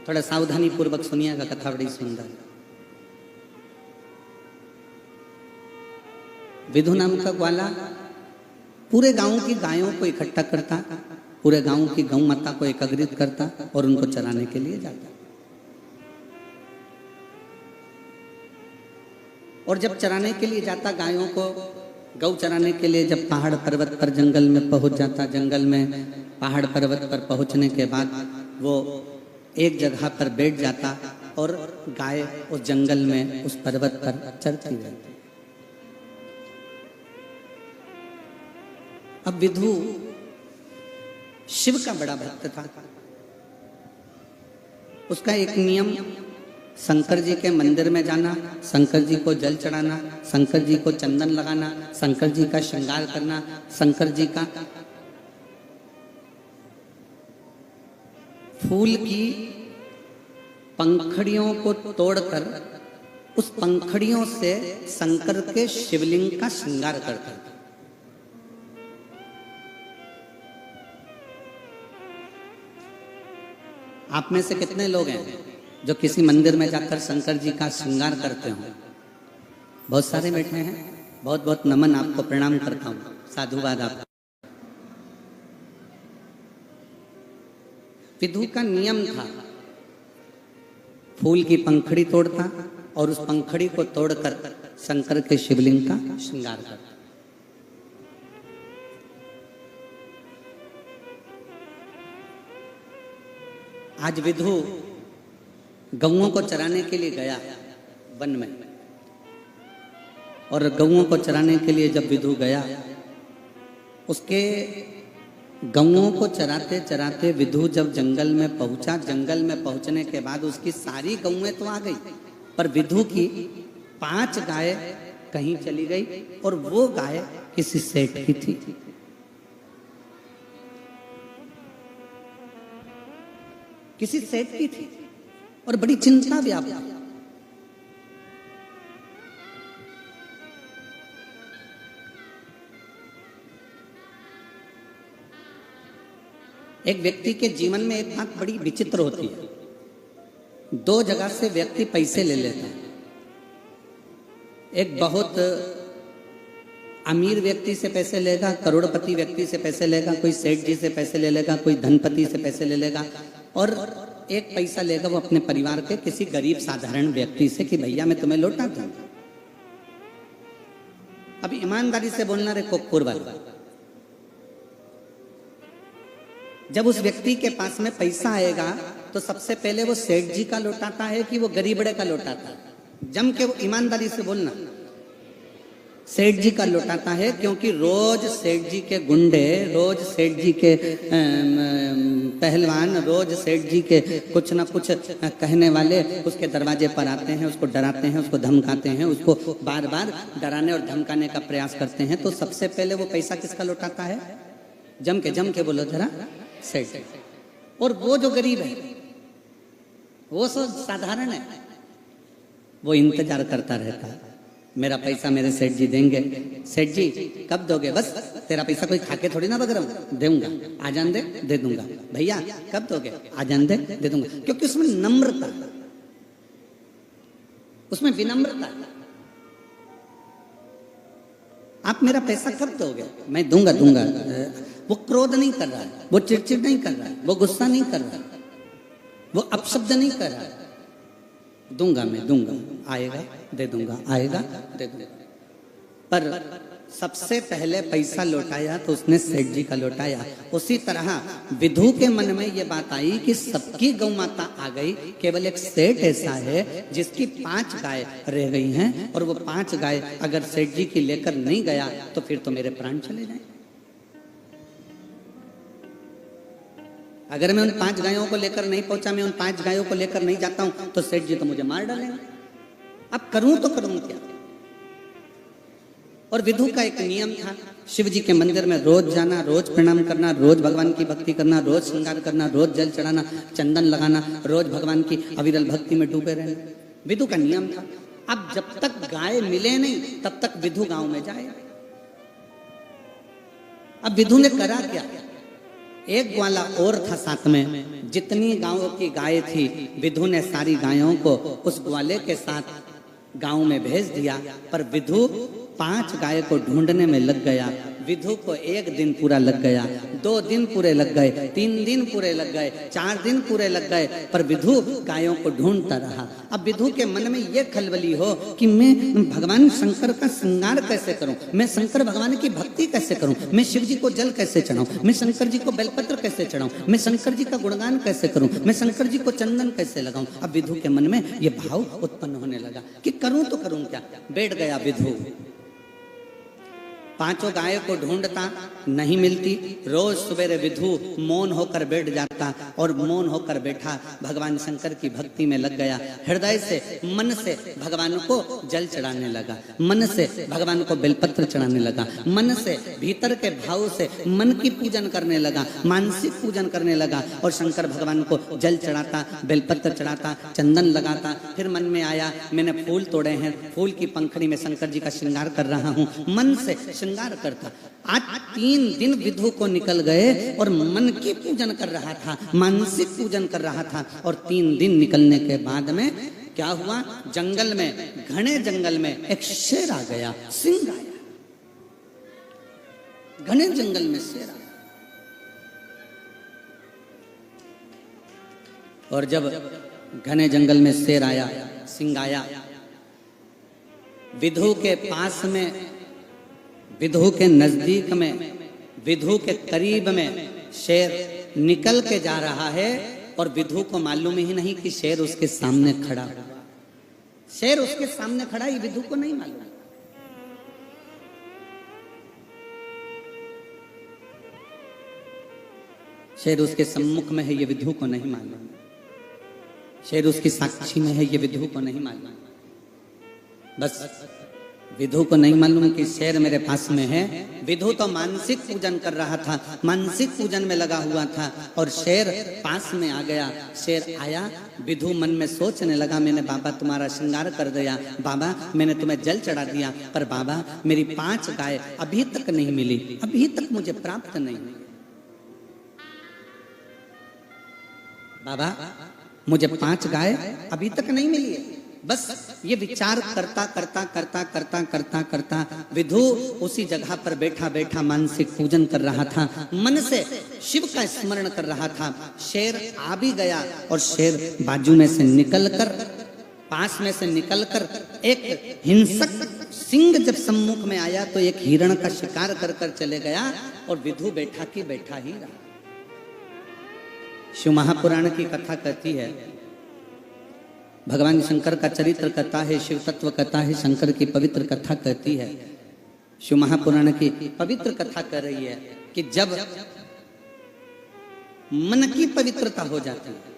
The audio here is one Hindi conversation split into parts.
थोड़ा सावधानी पूर्वक सुनिएगा, कथा बड़ी सुंदर। विधु नाम का ग्वाला पूरे गांव की गायों को इकट्ठा करता, पूरे गांव की गौ माता को एकत्रित करता और उनको चराने के लिए जाता। और जब चराने के लिए जाता गायों को, गौ चराने के लिए जब पहाड़ पर्वत पर जंगल में पहुंच जाता, जंगल में पहाड़ पर्वत पर पहुंचने के बाद वो एक जगह पर बैठ जाता और गाय उस जंगल में उस पर्वत पर चरती रहती। अब विधु शिव का बड़ा भक्त था। उसका एक नियम, शंकर जी के मंदिर में जाना, शंकर जी को जल चढ़ाना, शंकर जी को चंदन लगाना, शंकर जी का श्रृंगार करना, शंकर जी का फूल की पंखड़ियों को तोड़कर उस पंखड़ियों से शंकर के शिवलिंग का श्रृंगार करता था। आप में से कितने लोग हैं जो किसी मंदिर में जाकर शंकर जी का श्रृंगार करते हो? बहुत सारे बैठे हैं। बहुत बहुत नमन, आपको प्रणाम करता हूं, साधुवाद आपका। विधु का नियम था, फूल की पंखड़ी तोड़ता और उस पंखड़ी को तोड़कर शंकर के शिवलिंग का श्रृंगार करता। आज विधु गौओं को चराने के लिए गया वन में, और गौओं को चराने के लिए जब विधु गया, उसके गौओं को चराते चराते विधु जब जंगल में पहुंचा, जंगल में पहुंचने के बाद उसकी सारी गौएं तो आ गई, पर विधु की 5 गाय कहीं चली गई और वो गाय किसी सेठ की थी। किसी सेठ की थी और बड़ी चिंता व्याप्त। एक व्यक्ति के जीवन में एक बात बड़ी विचित्र होती है, 2 जगह से व्यक्ति पैसे ले लेता है। एक बहुत अमीर व्यक्ति से पैसे लेगा, करोड़पति व्यक्ति से पैसे लेगा, कोई सेठ जी से पैसे ले लेगा, कोई धनपति से पैसे ले लेगा, और एक पैसा लेगा वो अपने परिवार के किसी गरीब साधारण व्यक्ति से कि भैया मैं तुम्हें लौटा दूंगा। अब ईमानदारी से बोलना रे कोकपुर वाला, जब उस व्यक्ति के पास में पैसा आएगा तो सबसे पहले वो सेठ जी का लौटाता है कि वो गरीबड़े का लौटाता है? जम के वो ईमानदारी से बोलना, सेठ जी का लौटाता है, क्योंकि रोज सेठ जी के गुंडे, रोज सेठ जी के पहलवान, रोज सेठ जी के कुछ ना कुछ कहने वाले उसके दरवाजे पर आते हैं, उसको डराते हैं, उसको धमकाते हैं, उसको बार बार डराने और धमकाने का प्रयास करते हैं। तो सबसे पहले वो पैसा किसका लौटाता है? जम के बोलो जरा, सेठ। और वो जो गरीब है, वो सब साधारण है, वो इंतजार करता रहता है, मेरा पैसा मेरे सेठ जी देंगे, सेठ जी कब दोगे? बस तेरा पैसा कोई खाके थोड़ी ना बग रहा हूं, दूंगा, आ जान दे, दे दूंगा। भैया कब दोगे? आ जान दे, दे दूंगा। क्योंकि उसमें नम्रता, उसमें विनम्रता। आप मेरा पैसा कब दोगे? मैं दूंगा दूंगा। वो क्रोध नहीं कर रहा है, वो चिड़चिड़ नहीं कर रहा है, वो गुस्सा नहीं कर रहा है, वो अपशब्द नहीं कर रहा है। दूंगा, मैं दूंगा, आएगा दे दूंगा, आएगा दे दूंगा। पर सबसे पहले पैसा लौटाया तो उसने सेठ जी का लौटाया। उसी तरह विधु के मन में ये बात आई कि सबकी गौ माता आ गई, केवल एक सेठ ऐसा है जिसकी 5 गाय रह गई हैं, और वो 5 गाय अगर सेठ जी की लेकर नहीं गया तो फिर तो मेरे प्राण चले जाएं। अगर मैं उन 5 गायों को लेकर नहीं पहुंचा, मैं उन 5 गायों को लेकर नहीं जाता हूं, तो सेठ जी तो मुझे मार डालेंगे। अब करूं तो करूं क्या? और विधु का एक नियम था, शिव जी के मंदिर में रोज जाना, रोज प्रणाम करना, रोज भगवान की भक्ति करना, रोज श्रृंगार करना, रोज जल चढ़ाना, चंदन लगाना, रोज भगवान की अविरल भक्ति में डूबे रहना, विधु का नियम था। अब जब तक गाय मिले नहीं तब तक विधु गांव में जाए। अब विधु ने करा क्या? एक ग्वाला और था साथ में। जितनी गांवों की गाय थी, विधु ने सारी गायों को उस ग्वाले के साथ गांव में भेज दिया। पर विधु 5 गाय को ढूंढने में लग गया। विधु को 1 दिन पूरा लग गया, 2 दिन पूरे लग गए, 3 दिन पूरे लग गए, 4 दिन पूरे लग गए, पर विधु गायों को ढूंढता रहा। अब विधु के मन में ये खलबली हो कि मैं भगवान शंकर का श्रृंगार कैसे करूं, मैं शंकर भगवान की भक्ति कैसे करूं, मैं शिव जी को जल कैसे चढ़ाऊं, मैं शंकर जी को बेलपत्र कैसे चढ़ाऊं, मैं शंकर जी का गुणगान कैसे करूं, मैं शंकर जी को चंदन कैसे लगाऊं। अब विधु के मन में ये भाव उत्पन्न होने लगा कि करूं तो करूं क्या। बैठ गया विधु, 5 गाय को ढूंढता, नहीं मिलती। रोज सवेरे विधु मौन होकर बैठ जाता और मौन होकर बैठा भगवान शंकर की भक्ति में लग गया। हृदय से, मन से भगवान को जल चढ़ाने लगा, मन से भगवान को बेलपत्र चढ़ाने लगा, मन से भीतर के भाव से मन की पूजन करने लगा, मानसिक पूजन करने लगा और शंकर भगवान को जल चढ़ाता, बेलपत्र चढ़ाता, चंदन लगाता। फिर मन में आया मैंने फूल तोड़े हैं, फूल की पंखड़ी में शंकर जी का श्रृंगार कर रहा हूँ, मन से श्रृंगार करता। आज 3 दिन विधु को निकल गए और मन की पूजन कर रहा था, मानसिक पूजन कर रहा था। और 3 दिन निकलने के बाद में क्या हुआ, जंगल में, घने जंगल में एक शेर आ गया, सिंह आया, घने जंगल में शेर आया। और जब घने जंगल में शेर आया, सिंह आया, विधु के पास में, विधु के नजदीक में, विधु के करीब में शेर निकल के जा रहा है और विधु को मालूम ही नहीं कि शेर उसके सामने खड़ा हुआ। शेर उसके सामने खड़ा, ये विधु को नहीं मालूम। शेर उसके सम्मुख में है, ये विधु को नहीं मालूम। शेर उसकी साक्षी में है, ये विधु को नहीं मालूम। बस विधु को नहीं मालूम कि शेर मेरे पास में है। विधु तो मानसिक पूजन कर रहा था, मानसिक पूजन में लगा हुआ था और शेर पास में आ गया। शेर आया, विधु मन में सोचने लगा मैंने बाबा तुम्हारा श्रृंगार कर दिया, बाबा मैंने तुम्हें जल चढ़ा दिया, पर बाबा मेरी 5 गाय अभी तक नहीं मिली, अभी तक मुझे प्राप्त नहीं हुई। बाबा मुझे 5 गाय अभी तक नहीं मिली है। बस ये विचार करता करता करता करता करता करता विधु उसी जगह पर बैठा बैठा मानसिक पूजन कर रहा था, मन से शिव का स्मरण कर रहा था। शेर आ भी गया और शेर बाजू में से निकलकर, पास में से निकलकर एक हिंसक सिंह जब सम्मुख में आया तो एक हिरण का शिकार कर कर चले गया और विधु बैठा की बैठा ही रहा। शिव महापुराण की कथा कहती है, भगवान शंकर का चरित्र कहता है, शिव तत्व कहता है, शंकर की पवित्र कथा कहती है। शिव महापुराण की पवित्र कथा कह रही है कि जब मन की पवित्रता हो जाती है,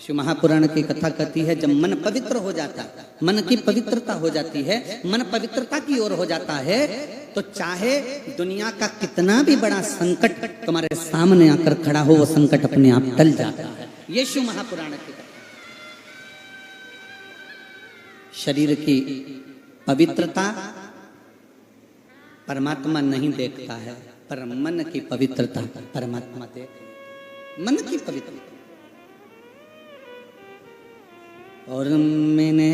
शिव महापुराण की कथा कहती है जब मन पवित्र हो जाता है, मन की पवित्रता हो जाती है, मन पवित्रता की ओर हो जाता है, तो चाहे दुनिया का कितना भी बड़ा संकट तुम्हारे सामने आकर खड़ा हो, वो संकट अपने आप टल जाता है। ये शिव महापुराण की कथा। शरीर की पवित्रता परमात्मा नहीं देखता है, पर मन की पवित्रता परमात्मा देखता। मन की पवित्रता। और मैंने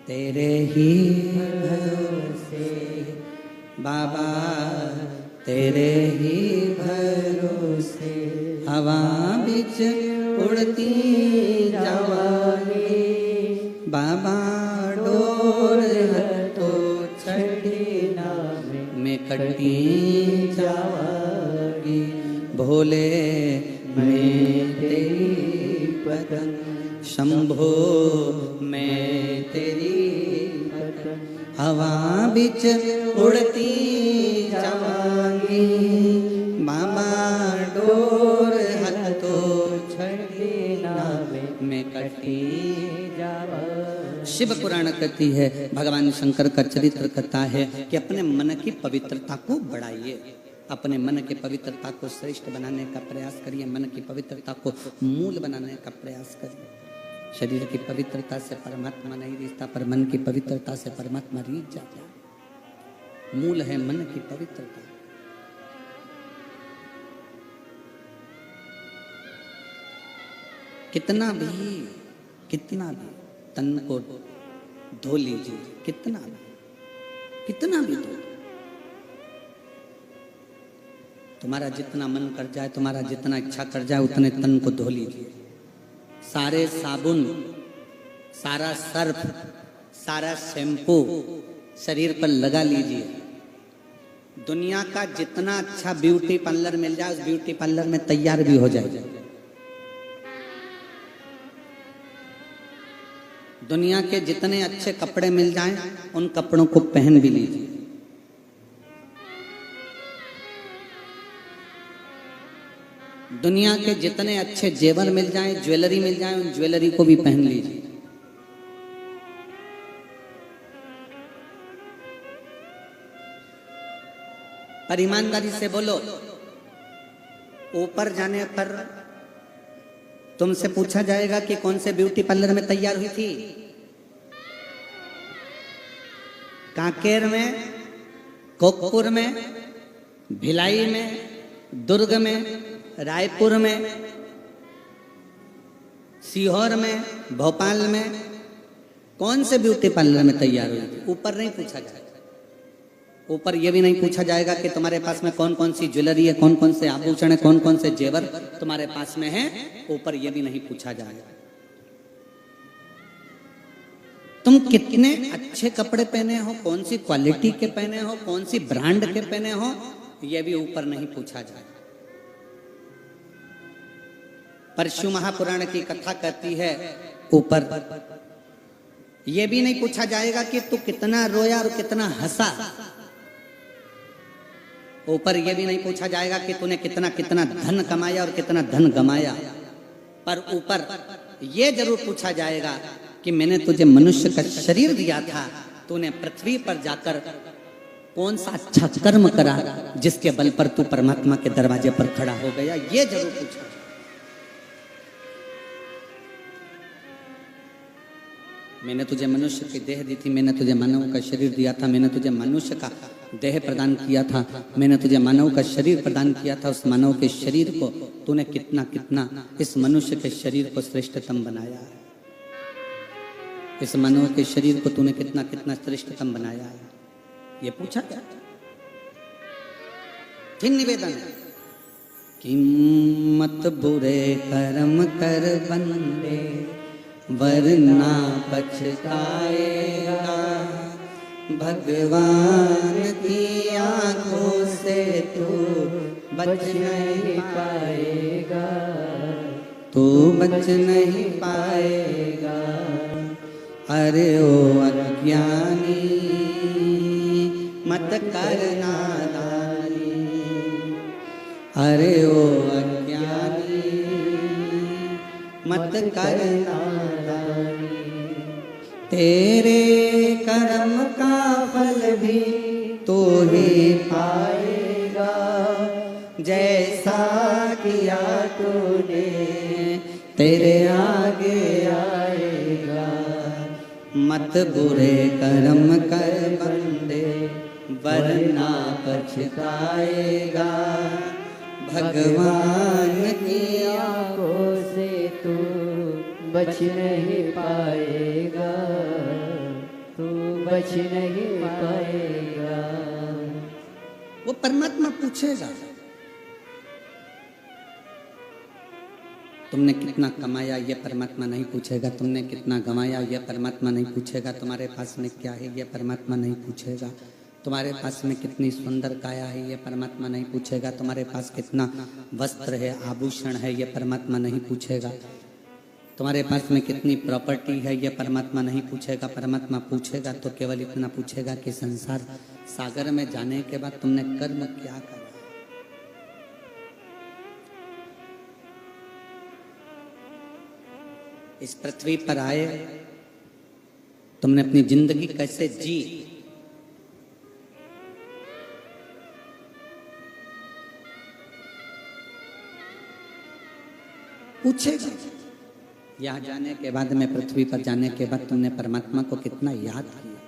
तेरे ही भरोसे बाबा, तेरे ही भरोसे हवा बिच उड़ती जावांगी, बाबा डोर तो छड़ी ना मैं कटी जावांगी, भोले मैं तेरी पतंग, शंभो मैं तेरी पतंग, हवा बिच उड़ती जावांगी, बाबा डोर तो छड़ी ना मैं कटी। शिव पुराण कहती है, भगवान शंकर का चरित्र कहता है कि अपने मन की पवित्रता को बढ़ाइए, अपने मन की पवित्रता को श्रेष्ठ बनाने का प्रयास करिए, मन की पवित्रता को मूल बनाने का प्रयास करिए। शरीर की पवित्रता से परमात्मा नहीं रिश्ता, पर मन की पवित्रता से परमात्मा रीझ जाता है। मूल है मन की पवित्रता। कितना भी तन को धो लीजिए, कितना भी धो, तुम्हारा जितना मन कर जाए, तुम्हारा जितना इच्छा कर जाए, उतने तन को धो लीजिए। सारे साबुन, सारा सर्फ, सारा शैम्पू शरीर पर लगा लीजिए। दुनिया का जितना अच्छा ब्यूटी पार्लर मिल जाए, उस ब्यूटी पार्लर में तैयार भी हो जाए। दुनिया के जितने अच्छे कपड़े मिल जाएं, उन कपड़ों को पहन भी लीजिए। दुनिया के जितने अच्छे जेवर मिल जाएं, ज्वेलरी मिल जाए, उन ज्वेलरी को भी पहन लीजिए। पर ईमानदारी से बोलो, ऊपर जाने पर तुमसे पूछा जाएगा कि कौन से ब्यूटी पार्लर में तैयार हुई थी? कांकेर में, कोकपुर में, भिलाई में, दुर्ग में, रायपुर में, सीहोर में, भोपाल में, कौन से ब्यूटी पार्लर में तैयार हुई थी? ऊपर नहीं पूछा जाएगा। ऊपर यह भी नहीं पूछा जाएगा कि तुम्हारे पास में कौन कौन सी ज्वेलरी है, कौन कौन से आभूषण है, कौन कौन से जेवर तुम्हारे पास में है। ऊपर यह भी नहीं पूछा जाएगा। तुम कितने अच्छे कपड़े पहने हो, कौन सी क्वालिटी के पहने हो, कौन सी ब्रांड के पहने हो, यह भी ऊपर नहीं पूछा जाएगा। परशु महापुराण की कथा कहती है, ऊपर यह भी नहीं पूछा जाएगा कि तू कितना रोया और कितना हंसा। ऊपर यह भी नहीं पूछा जाएगा कि तूने कितना कितना धन कमाया और कितना धन गमाया। पर ऊपर यह जरूर पूछा जाएगा कि मैंने तुझे मनुष्य का शरीर दिया था, तूने पृथ्वी पर जाकर कौन सा अच्छा कर्म करा जिसके बल पर तू परमात्मा के दरवाजे पर खड़ा हो गया। यह जरूर पूछा। मैंने तुझे मनुष्य की देह दी थी, मैंने तुझे मानव का शरीर दिया था, मैंने तुझे मनुष्य का देह प्रदान किया था, मैंने तुझे मानव का शरीर प्रदान किया था। उस मानव के शरीर को तूने कितना कितना इस मनुष्य के शरीर को श्रेष्ठतम बनाया है। इस मानव के शरीर को तूने कितना कितना श्रेष्ठतम बनाया है, ये पूछा क्या? फिर निवेदन है कि मत बुरे कर्म कर बंदे, वरना पछताएगा। भगवान की आंखों से तू बच नहीं पाएगा, तू बच नहीं पाएगा। अरे ओ अज्ञानी मत कर नादानी, अरे ओ अज्ञानी मत कर नादानी। तेरे कर्म का फल भी तो ही पाएगा, जैसा किया तूने तेरे आगे आएगा। मत बुरे कर्म कर बंदे, वरना पछताएगा। भगवान की आंखों से तू बच नहीं पाएगा, तू बच नहीं पाएगा। वो परमात्मा पूछेगा, तुमने कितना कमाया ये परमात्मा नहीं पूछेगा। तुमने कितना गंवाया ये परमात्मा नहीं पूछेगा। तुम्हारे पास में क्या है ये परमात्मा नहीं पूछेगा। तुम्हारे पास में कितनी सुंदर काया है ये परमात्मा नहीं पूछेगा। तुम्हारे पास कितना वस्त्र है, आभूषण है, ये परमात्मा नहीं पूछेगा। तुम्हारे पास में कितनी प्रॉपर्टी है ये परमात्मा नहीं पूछेगा। परमात्मा पूछेगा तो केवल इतना पूछेगा कि संसार सागर में जाने के बाद तुमने कर्म क्या करा। इस पृथ्वी पर आए, तुमने अपनी जिंदगी कैसे जी। पूछेगा। यहाँ जाने के बाद में, पृथ्वी पर जाने के बाद तुमने परमात्मा को कितना याद किया,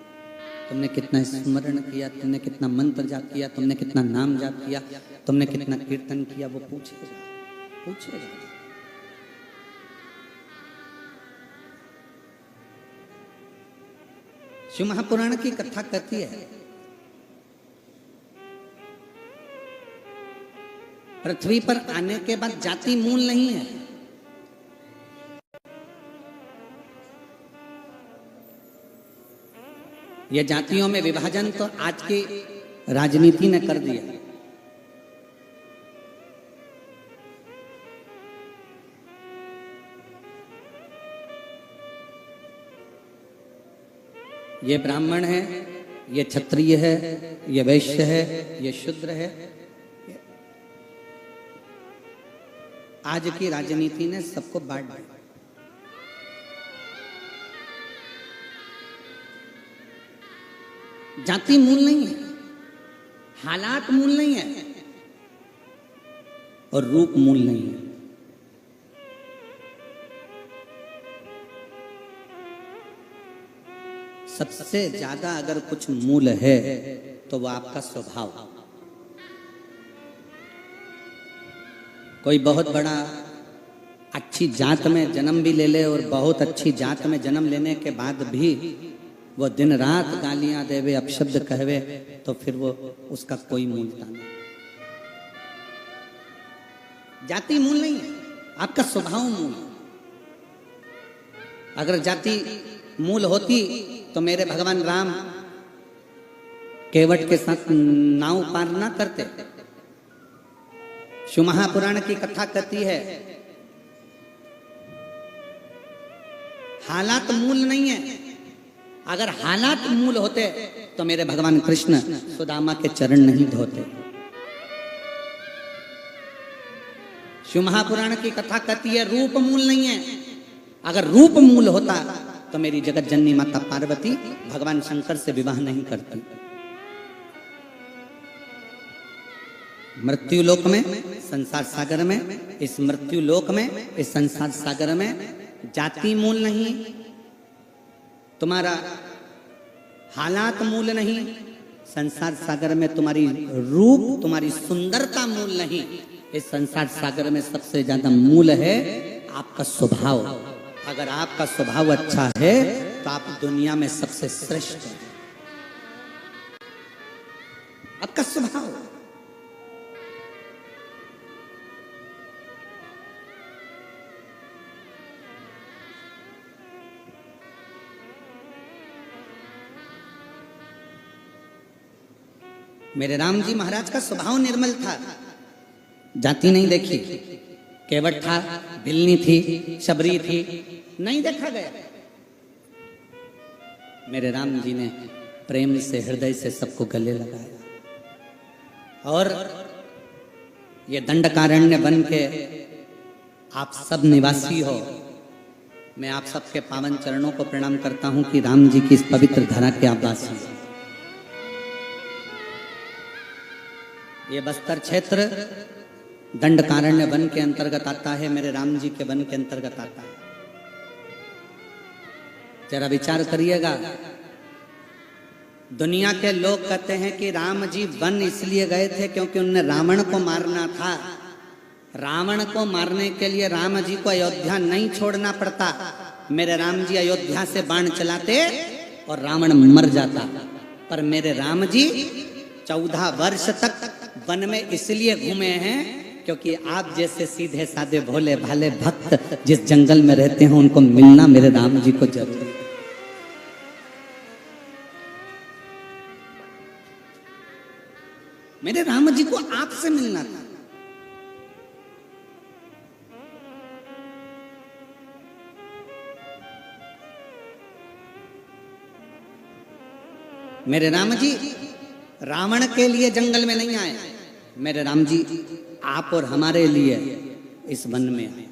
तुमने कितना स्मरण किया, तुमने कितना मंत्र जाप किया, तुमने कितना नाम जाप किया, तुमने कितना कीर्तन किया, वो पूछेगा। पूछेगा। शिव महापुराण की कथा कहती है पृथ्वी पर आने के बाद जाति मूल नहीं है। ये जातियों में विभाजन तो आज की राजनीति ने कर दिया। ये ब्राह्मण है, ये क्षत्रिय है, ये वैश्य है, ये शूद्र है। आज की राजनीति ने सबको बांट दिया। जाति मूल नहीं है, हालात मूल नहीं है और रूप मूल नहीं है। सबसे ज्यादा अगर कुछ मूल है तो वो आपका स्वभाव। कोई बहुत बड़ा अच्छी जात में जन्म भी ले ले और बहुत अच्छी जात में जन्म लेने के बाद भी वो दिन रात गालियां देवे, अपशब्द कहवे, तो फिर वो उसका कोई मूलता नहीं। जाति मूल नहीं है, आपका स्वभाव मूल है। अगर जाति मूल होती तो मेरे भगवान राम केवट के साथ नाव पार ना करते। शिव महापुराण की कथा कहती है हालात मूल नहीं है। अगर हालात मूल होते तो मेरे भगवान कृष्ण सुदामा के चरण नहीं धोते। शिव महापुराण की कथा कहती है रूप मूल नहीं है। अगर रूप मूल होता तो मेरी जगत जननी माता पार्वती भगवान शंकर से विवाह नहीं करती। मृत्यु लोक में, संसार सागर में, इस मृत्यु लोक में, इस संसार सागर में जाति मूल नहीं, तुम्हारा हालात मूल नहीं, संसार सागर में तुम्हारी रूप, तुम्हारी सुंदरता मूल नहीं। इस संसार सागर में सबसे ज्यादा मूल है आपका स्वभाव। अगर आपका स्वभाव अच्छा है तो आप दुनिया में सबसे श्रेष्ठ हैं। आपका स्वभाव। मेरे राम जी महाराज का स्वभाव निर्मल था। जाति नहीं देखी, केवट था, भिलनी थी, शबरी थी, नहीं देखा गया। मेरे राम जी ने प्रेम से, हृदय से सबको गले लगाया। और ये दंडकारण्य बन के आप सब निवासी हो, मैं आप सबके पावन चरणों को प्रणाम करता हूं कि राम जी की इस पवित्र धरा के आप वासी हैं। ये बस्तर क्षेत्र दंडकारण्य वन के अंतर्गत आता है, मेरे राम जी के वन के अंतर्गत आता है। जरा विचार करिएगा, दुनिया के लोग कहते हैं कि राम जी वन इसलिए गए थे क्योंकि उनने रावण को मारना था। रावण को मारने के लिए राम जी को अयोध्या नहीं छोड़ना पड़ता। मेरे राम जी अयोध्या से बाण चलाते और रावण मर जाता। पर मेरे राम जी 14 वर्ष तक वन में इसलिए घूमे हैं क्योंकि आप जैसे सीधे साधे भोले भाले भक्त जिस जंगल में रहते हैं उनको मिलना मेरे राम जी को जरूरी है। मेरे राम जी को आपसे मिलना था। मेरे राम जी रावण के लिए जंगल में नहीं आए, मेरे राम जी आप और हमारे लिए इस वन में आए।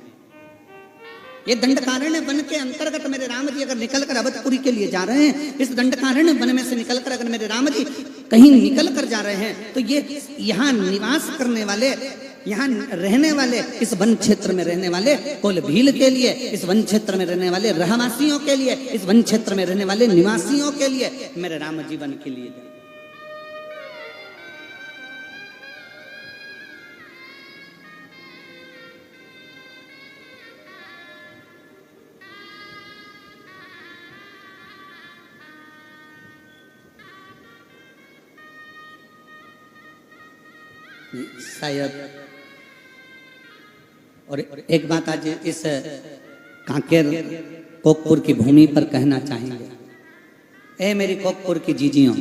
ये दंडकारण्य वन के अंतर्गत मेरे राम जी अगर निकलकर अवधपुरी के लिए जा रहे हैं, इस दंडकारण्य वन में से निकलकर अगर मेरे राम जी कहीं निकल कर जा रहे हैं, तो ये यहाँ निवास करने वाले, यहाँ रहने वाले, इस वन क्षेत्र में रहने वाले कोल भील के लिए, इस वन क्षेत्र में रहने वाले रहवासियों के लिए, इस वन क्षेत्र में रहने वाले निवासियों के लिए मेरे राम जी वन के लिए। शायद। और एक बात आज इस कांकेर कोकपुर की भूमि पर कहना चाहेंगे। ए मेरी कोकपुर की जीजियों,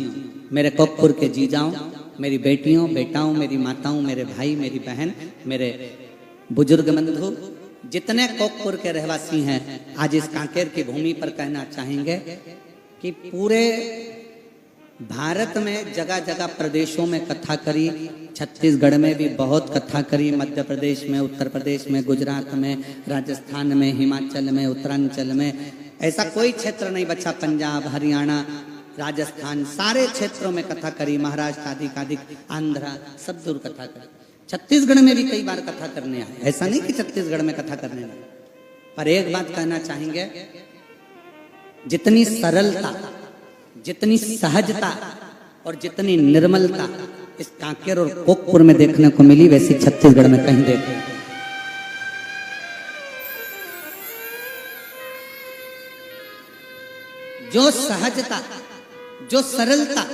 मेरे कोकपुर के जीजाओं, मेरी बेटियों बेटाओं, मेरी माताओं, मेरे भाई, मेरी बहन, मेरे बुजुर्ग बंधु, जितने कोकपुर के रहवासी हैं, आज इस कांकेर की भूमि पर कहना चाहेंगे कि पूरे भारत में जगह जगह प्रदेशों में कथा करी, छत्तीसगढ़ में भी बहुत कथा करी, मध्य प्रदेश में, उत्तर प्रदेश में, गुजरात में, राजस्थान में, हिमाचल में, उत्तरांचल में, ऐसा कोई क्षेत्र नहीं बचा, पंजाब, हरियाणा, राजस्थान, सारे क्षेत्रों में कथा करी, महाराष्ट्र आदि आंध्रा, सब दूर कथा करी। छत्तीसगढ़ में भी कई बार कथा करने आए, ऐसा नहीं कि छत्तीसगढ़ में कथा करने नहीं। पर एक बात कहना चाहेंगे, जितनी सरलता, जितनी सहजता और जितनी निर्मलता इस कांकेर और कोकपुर में देखने को मिली, वैसी छत्तीसगढ़ में कहीं देखो। जो सहजता, जो सरलता,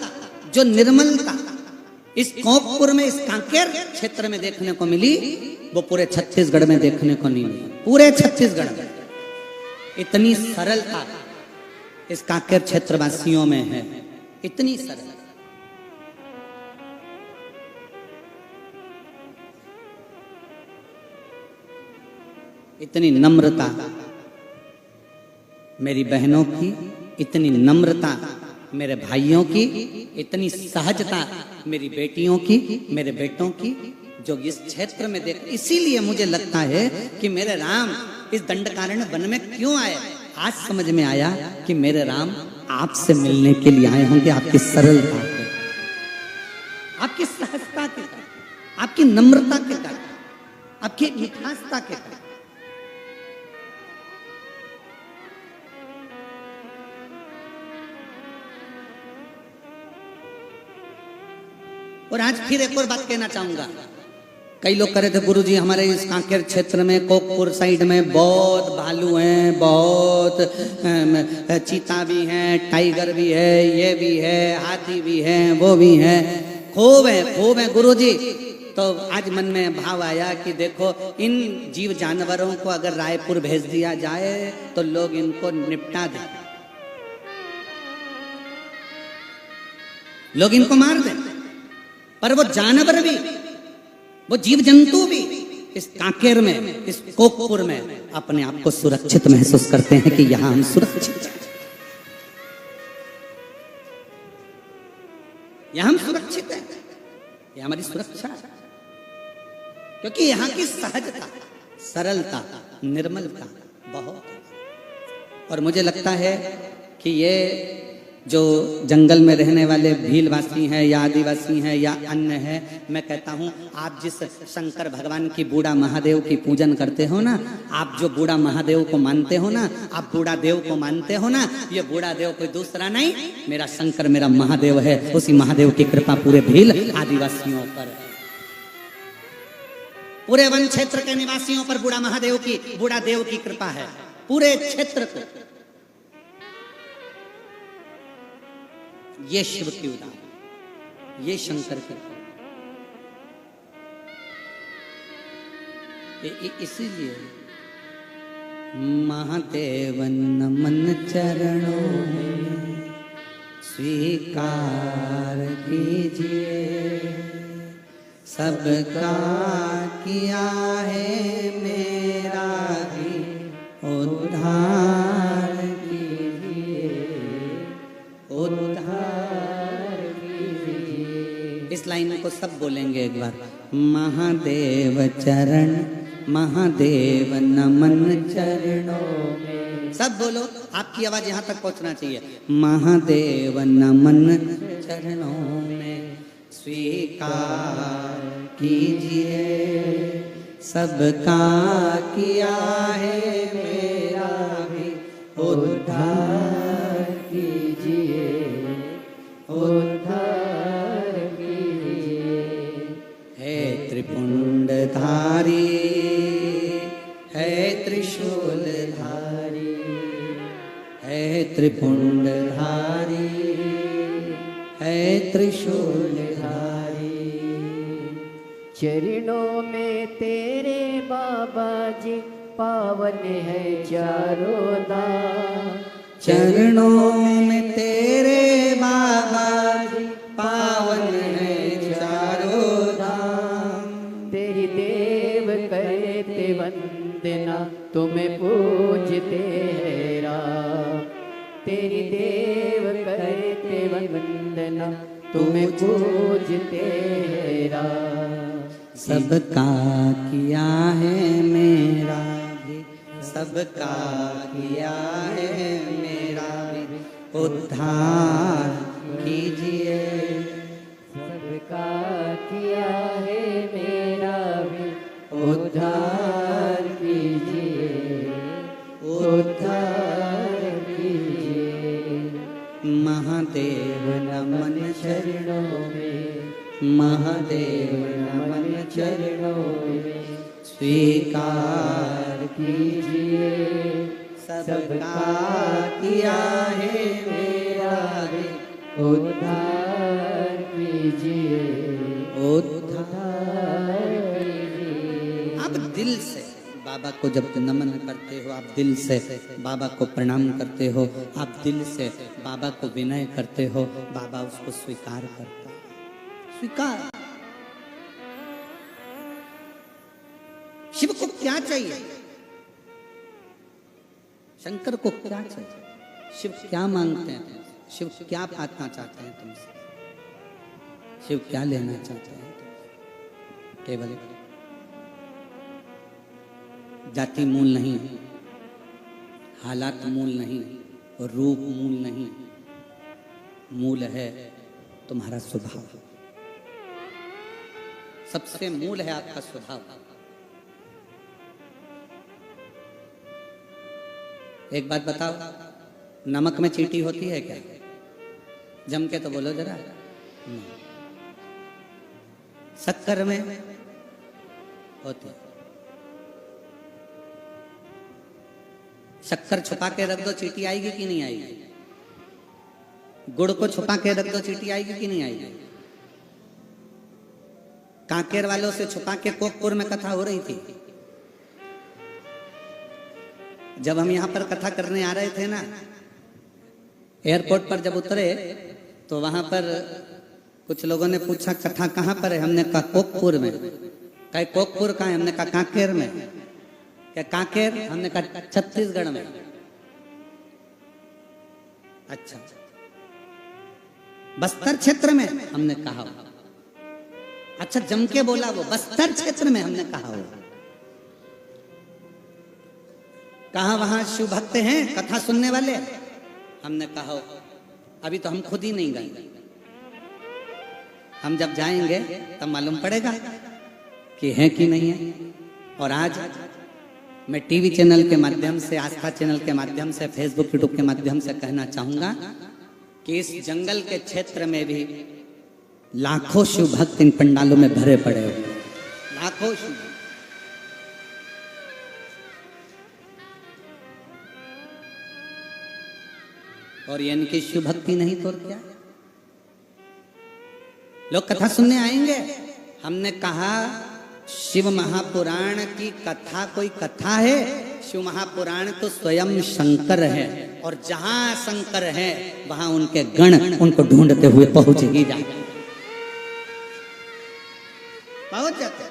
जो निर्मलता इस कोकपुर में, इस कांकेर क्षेत्र में देखने को मिली, वो पूरे छत्तीसगढ़ में देखने को नहीं मिली। पूरे छत्तीसगढ़ में इतनी सरलता इस कांकेर क्षेत्रवासियों में है, इतनी सरल, इतनी नम्रता मेरी बहनों की, इतनी नम्रता मेरे भाइयों की, इतनी सहजता मेरी बेटियों की, मेरे बेटों की, जो इस क्षेत्र में देख। इसीलिए मुझे लगता है कि मेरे राम इस दंडकारण्य वन में क्यों आए। आज समझ में आया कि मेरे राम आपसे मिलने के लिए आए होंगे, आपकी सरलता के, आपकी सहजता के कारण, आपकी नम्रता के कारण, आपकी मिठासता के कारण। और आज फिर एक और बात कहना चाहूंगा। कई लोग कह रहे थे गुरुजी हमारे इस कांकेर क्षेत्र में, कोकपुर साइड में बहुत भालू हैं, बहुत चीता भी हैं, टाइगर भी है, ये भी है, हाथी भी है, वो भी है, खूब है गुरुजी। तो आज मन में भाव आया कि देखो इन जीव जानवरों को अगर रायपुर भेज दिया जाए तो लोग इनको निपटा दें, लोग इनको मार दें। पर वो जानवर भी, वो जीव जंतु भी इस कांकेर में, इस कोकपुर में अपने आप को सुरक्षित महसूस करते हैं कि यहां हम सुरक्षित हैं, यहां हम सुरक्षित हैं, ये हमारी सुरक्षा है। क्योंकि यहां की सहजता, सरलता, निर्मलता बहुत है। और मुझे लगता है कि ये जो जंगल में रहने वाले भीलवासी हैं या आदिवासी हैं या अन्य हैं, मैं कहता हूं आप जिस शंकर भगवान की बूढ़ा महादेव की पूजन करते हो ना, आप जो बूढ़ा महादेव को मानते हो ना, आप बूढ़ा देव को मानते हो ना, ये बूढ़ा देव कोई दूसरा नहीं, मेरा शंकर, मेरा महादेव है। उसी महादेव की कृपा पूरे भील आदिवासियों पर, पूरे वन क्षेत्र के निवासियों पर बूढ़ा महादेव की, बूढ़ा देव की कृपा है पूरे क्षेत्र को। ये शिव की उदाहरण, ये शंकर की, इसीलिए महादेव नमन चरणों में स्वीकार कीजिए, सबका किया है मेरा भी उद्धार कीजिए, उद्धार कीजिए। इस लाइन को सब बोलेंगे एक बार। महादेव चरण, महादेव नमन चरणों में, सब बोलो, आपकी आवाज यहां तक पहुंचना चाहिए। महादेव नमन चरणों में स्वीकार कीजिए, सबका किया है मेरा भी उद्धार कीजिए, उद्धार कीजिए। है त्रिपुंडधारी, है त्रिशूलधारी, है त्रिपुंडधारी, है त्रिशूलधारी, चरणों में तेरे बाबा जी पावन है चारों धाम। चरणों में तेरे बाबा जी पावन है चारों धाम। तेरी देव करते वंदना तुम्हें पूजते हैं राम। तेरी देव करते वंदना तुम्हें पूजते हैं राम। सबका किया है मेरा भी, सबका किया है मेरा भी, उद्धार कीजिए। सबका किया है मेरा भी, उद्धार कीजिए, उद्धार कीजिए। महादेव नमन चरणों में, महादेव नमन चरणों में स्वीकार कीजिए। सबका किया है मेरा भी, उद्धार कीजिए, उद्धार कीजिए। आप दिल से बाबा को जब नमन करते हो, आप दिल से बाबा को प्रणाम करते हो, आप दिल से बाबा को विनय करते हो, बाबा उसको स्वीकार करता है। स्वीकार। शिव को क्या चाहिए? शंकर को क्या चाहिए? शिव क्या मांगते हैं तुमसे? शिव क्या पाना चाहते हैं तुमसे? शिव क्या लेना चाहते हैं तुमसे? केवल जाति मूल नहीं, हालात मूल नहीं, और रूप मूल नहीं, मूल है तुम्हारा स्वभाव। सबसे मूल है आपका स्वभाव। एक बात बताओ, नमक में चींटी होती है क्या? जम के तो बोलो जरा। नहीं। शक्कर में होती है। शक्कर छुपा के रख दो, चींटी आएगी कि नहीं आएगी? गुड़ को छुपा के रख दो, चींटी आएगी कि नहीं आएगी? कांकेर वालों से छुपा के कोकपुर में कथा हो रही थी। जब हम यहाँ पर कथा करने आ रहे थे ना, एयरपोर्ट पर जब उतरे तो वहां पर कुछ लोगों ने पूछा कथा कहाँ पर है? हमने कहा कोकपुर में। कहे कोकपुर कहाँ है? हमने कहा कांकेर में। क्या कांकेर? हमने कहा छत्तीसगढ़ में। अच्छा, बस्तर क्षेत्र में? हमने कहा। अच्छा, जम के बोला वो, बस्तर क्षेत्र में। हमने कहा वो कहा वहां शिव भक्त हैं कथा सुनने वाले? हमने कहा अभी तो हम खुद ही नहीं गए, हम जब जाएंगे तब मालूम पड़ेगा कि है कि नहीं है। और आज मैं टीवी चैनल के माध्यम से, आस्था चैनल के माध्यम से, फेसबुक यूट्यूब के माध्यम से कहना चाहूंगा कि इस जंगल के क्षेत्र में भी लाखों शिव भक्त इन पंडालों में भरे पड़े हुए, लाखों शिव। और ये इनकी शिव भक्ति नहीं तो क्या? लोग कथा सुनने आएंगे। हमने कहा शिव महापुराण की कथा कोई कथा है? शिव महापुराण तो स्वयं शंकर है, और जहां शंकर है वहां उनके गण उनको ढूंढते हुए पहुंच ही जाते, पहुंच जाते।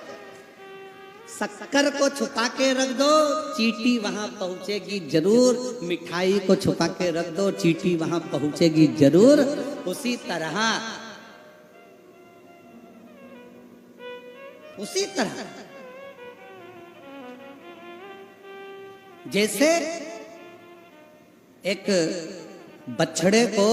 शक्कर को छुपा के रख दो, चींटी वहां पहुंचेगी जरूर। मिठाई को छुपा के रख दो, चींटी वहां पहुंचेगी जरूर। उसी तरह जैसे एक बछड़े को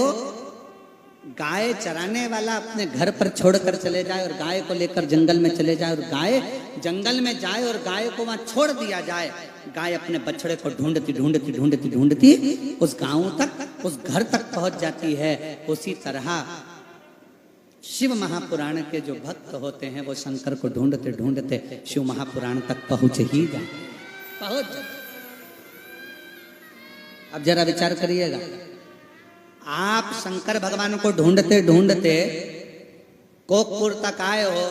गाय चराने वाला अपने घर पर छोड़कर चले जाए और गाय को लेकर जंगल में चले जाए, और गाय जंगल में जाए और गाय को वहां छोड़ दिया जाए, गाय अपने बछड़े को ढूंढती ढूंढती ढूंढती ढूंढती उस गांव तक, उस घर तक पहुंच जाती है। उसी तरह शिव महापुराण के जो भक्त होते हैं वो शंकर को ढूंढते ढूंढते शिव महापुराण तक पहुंच ही जाए, पहुंच जाए। अब जरा विचार करिएगा, आप शंकर भगवान को ढूंढते ढूंढते कोकपुर तक आए हो,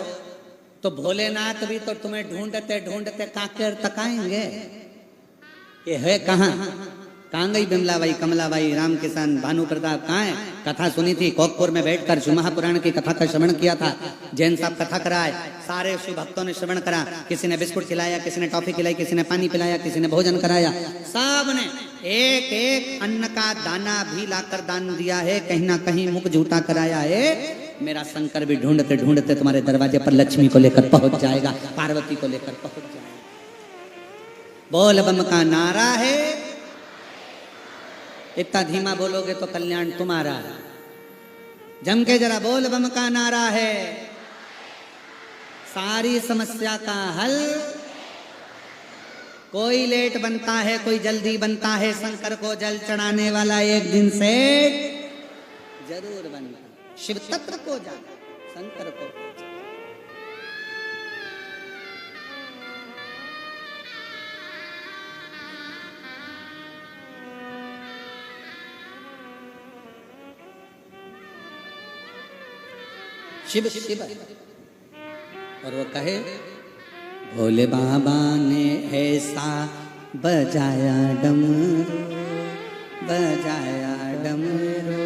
तो भोलेनाथ भी तो तुम्हें ढूंढते ढूंढते काकेर तक आएंगे। ये है कहाँ? कहाँ गई बिमलाबाई, कमलाबाई, राम किशन, भानु प्रताप कहाँ है? कथा सुनी थी कोकपुर में बैठकर, शिव महापुराण की कथा का श्रवण किया था। जैन साहब कथा कराए, सारे शिव भक्तों ने श्रवण करा। किसी ने बिस्कुट खिलाया, किसी ने टॉफी खिलाई, किसी ने पानी पिलाया, किसी ने भोजन कराया। सब ने एक एक अन्न का दाना भी लाकर दान दिया है। कहीं ना कहीं मुख झूठा कराया है। मेरा शंकर भी ढूंढते ढूंढते तुम्हारे दरवाजे पर लक्ष्मी को लेकर पहुंच जाएगा, पार्वती को लेकर पहुंच जाएगा। बोल बम का नारा है। इतना धीमा बोलोगे तो कल्याण तुम्हारा। जम के जरा बोल बम का नारा है। सारी समस्या का हल। कोई लेट बनता है, कोई जल्दी बनता है। शंकर को जल चढ़ाने वाला एक दिन से जरूर बनता। शिव तत्व को जाना, शंकर को। शिव शिव। और वो कहे भोले बाबा ने ऐसा बजाया डमरू, बजाया डमरू,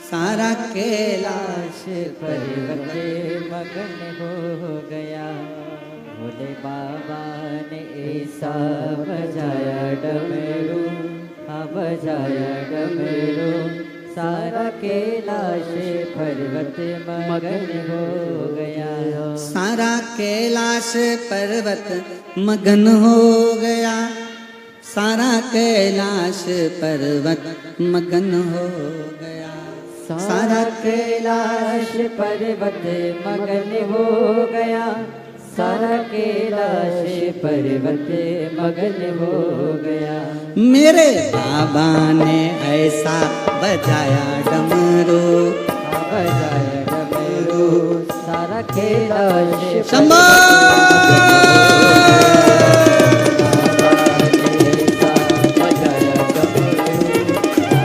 सारा कैलाश पर्वत मगन हो गया। भोले बाबा ने ऐसा बजाया डमरू, हाँ बजाया डमरू, सारा कैलाश पर्वत मगन हो गया। सारा कैलाश पर्वत मगन हो गया। सारा कैलाश पर्वत मगन हो गया। सारा कैलाश पर्वत मगन हो गया। सारा कैलाश पर्वत मगन हो गया। मेरे बाबा ने ऐसा बजाया डमरू, बजाया डमरू, सारा कैलाश शंभो।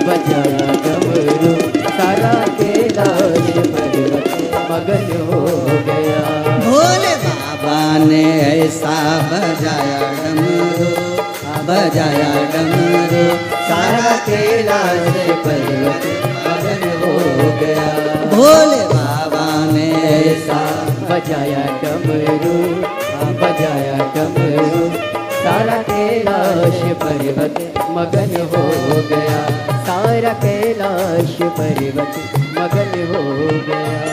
बजाया डमरू, सारा कैलाश पर्वत मगन हो गया। भोले बाबा ने ऐसा बजाया डमरू, बजाया डमरू, सारा कैलाश पर्वत मगन हो गया। भोले बाबा ने ऐसा बजाया डमरू, बजाया डमरू, सारा कैलाश पर्वत मगन हो गया। सारा कैलाश पर्वत मगन हो गया।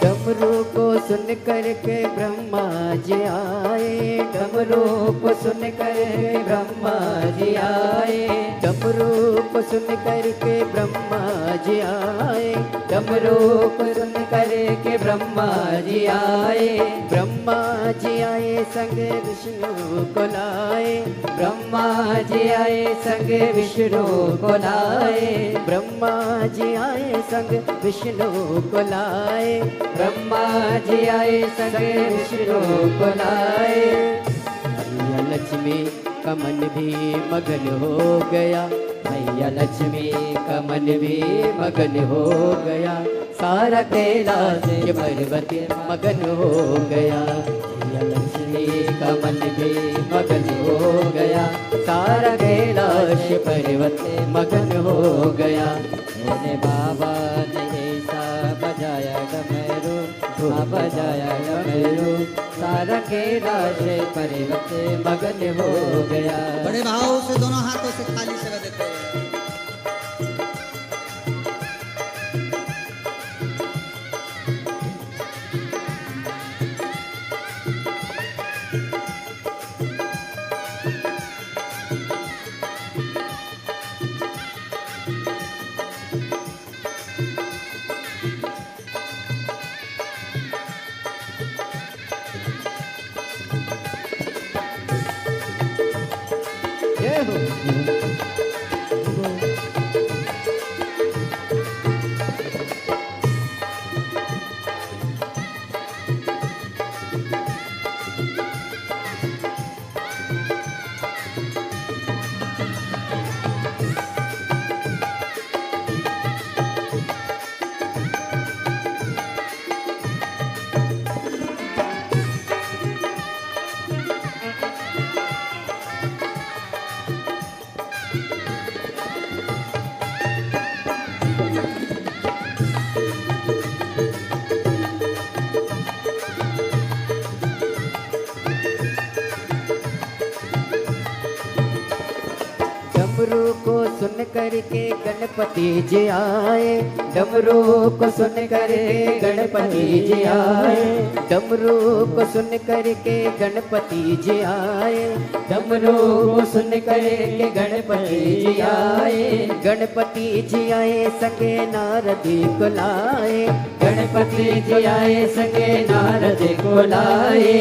डमरू को सुन करके ब्रह्मा जी आए, डमरू को सुन करके ब्रह्मा जी आए, डमरू को सुन करके ब्रह्मा जी आए, डमरू को सुन करके ब्रह्मा जी आए, ब्रह्मा जी आए संग विष्णु को लाए, ब्रह्मा जी आए संग विष्णु को लाए, ब्रह्मा जी आए संग विष्णु को लाए, ब्रह्मा जी आए संग विष्णु को लाए। भैया लक्ष्मी का मन भी मगन हो गया, भैया लक्ष्मी का मन भी मगन हो गया, सारा कैलाश पर्वत मगन हो गया, भैया लक्ष्मी का मन भी मगन हो गया, सारा कैलाश पर्वत मगन हो गया। भोले बाबा ने ऐसा बजाया डमरू, बजाया डमरू, सारा कैलाश पर्वत मगन हो गया। बड़े भाव से दोनों हाथों से खाली जगह देखो। जय हो। डमरू को सुन करके गणपति जी आए, डमरू को सुन करके गणपति जी आए, डमरू को सुन करके गणपति जी आए, डमरू को सुन करके गणपति जी आए, गणपति जी आए संगे नारद को लाए, गणपति जी आए संगे नारद को लाए।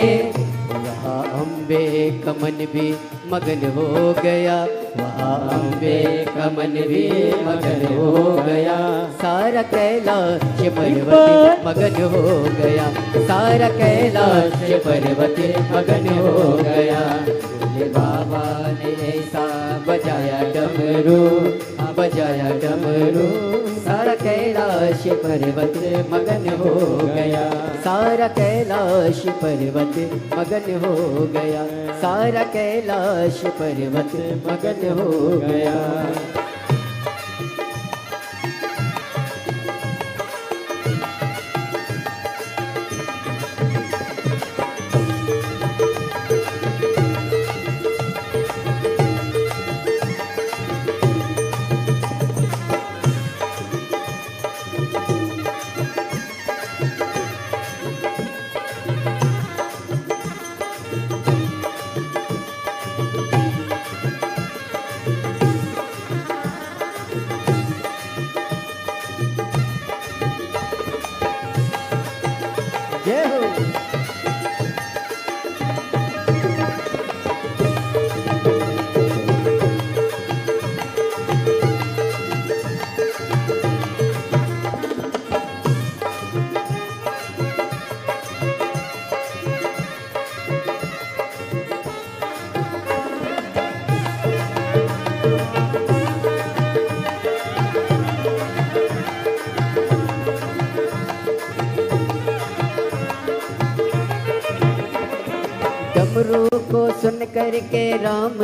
वहाँ अम्बे का मन भी मगन हो गया, वहाँ अम्बे का मन भी मगन हो गया, सारा कैलाश पर्वत मगन हो गया, सारा कैलाश पर्वत मगन हो गया। भोले बाबा ने ऐसा बजाया डमरू, बजाया डमरू, सारा कैलाश पर्वत मगन हो गया, सारा कैलाश पर्वत मगन हो गया, सारा कैलाश पर्वत मगन हो गया। डमरू को सुन कर के राम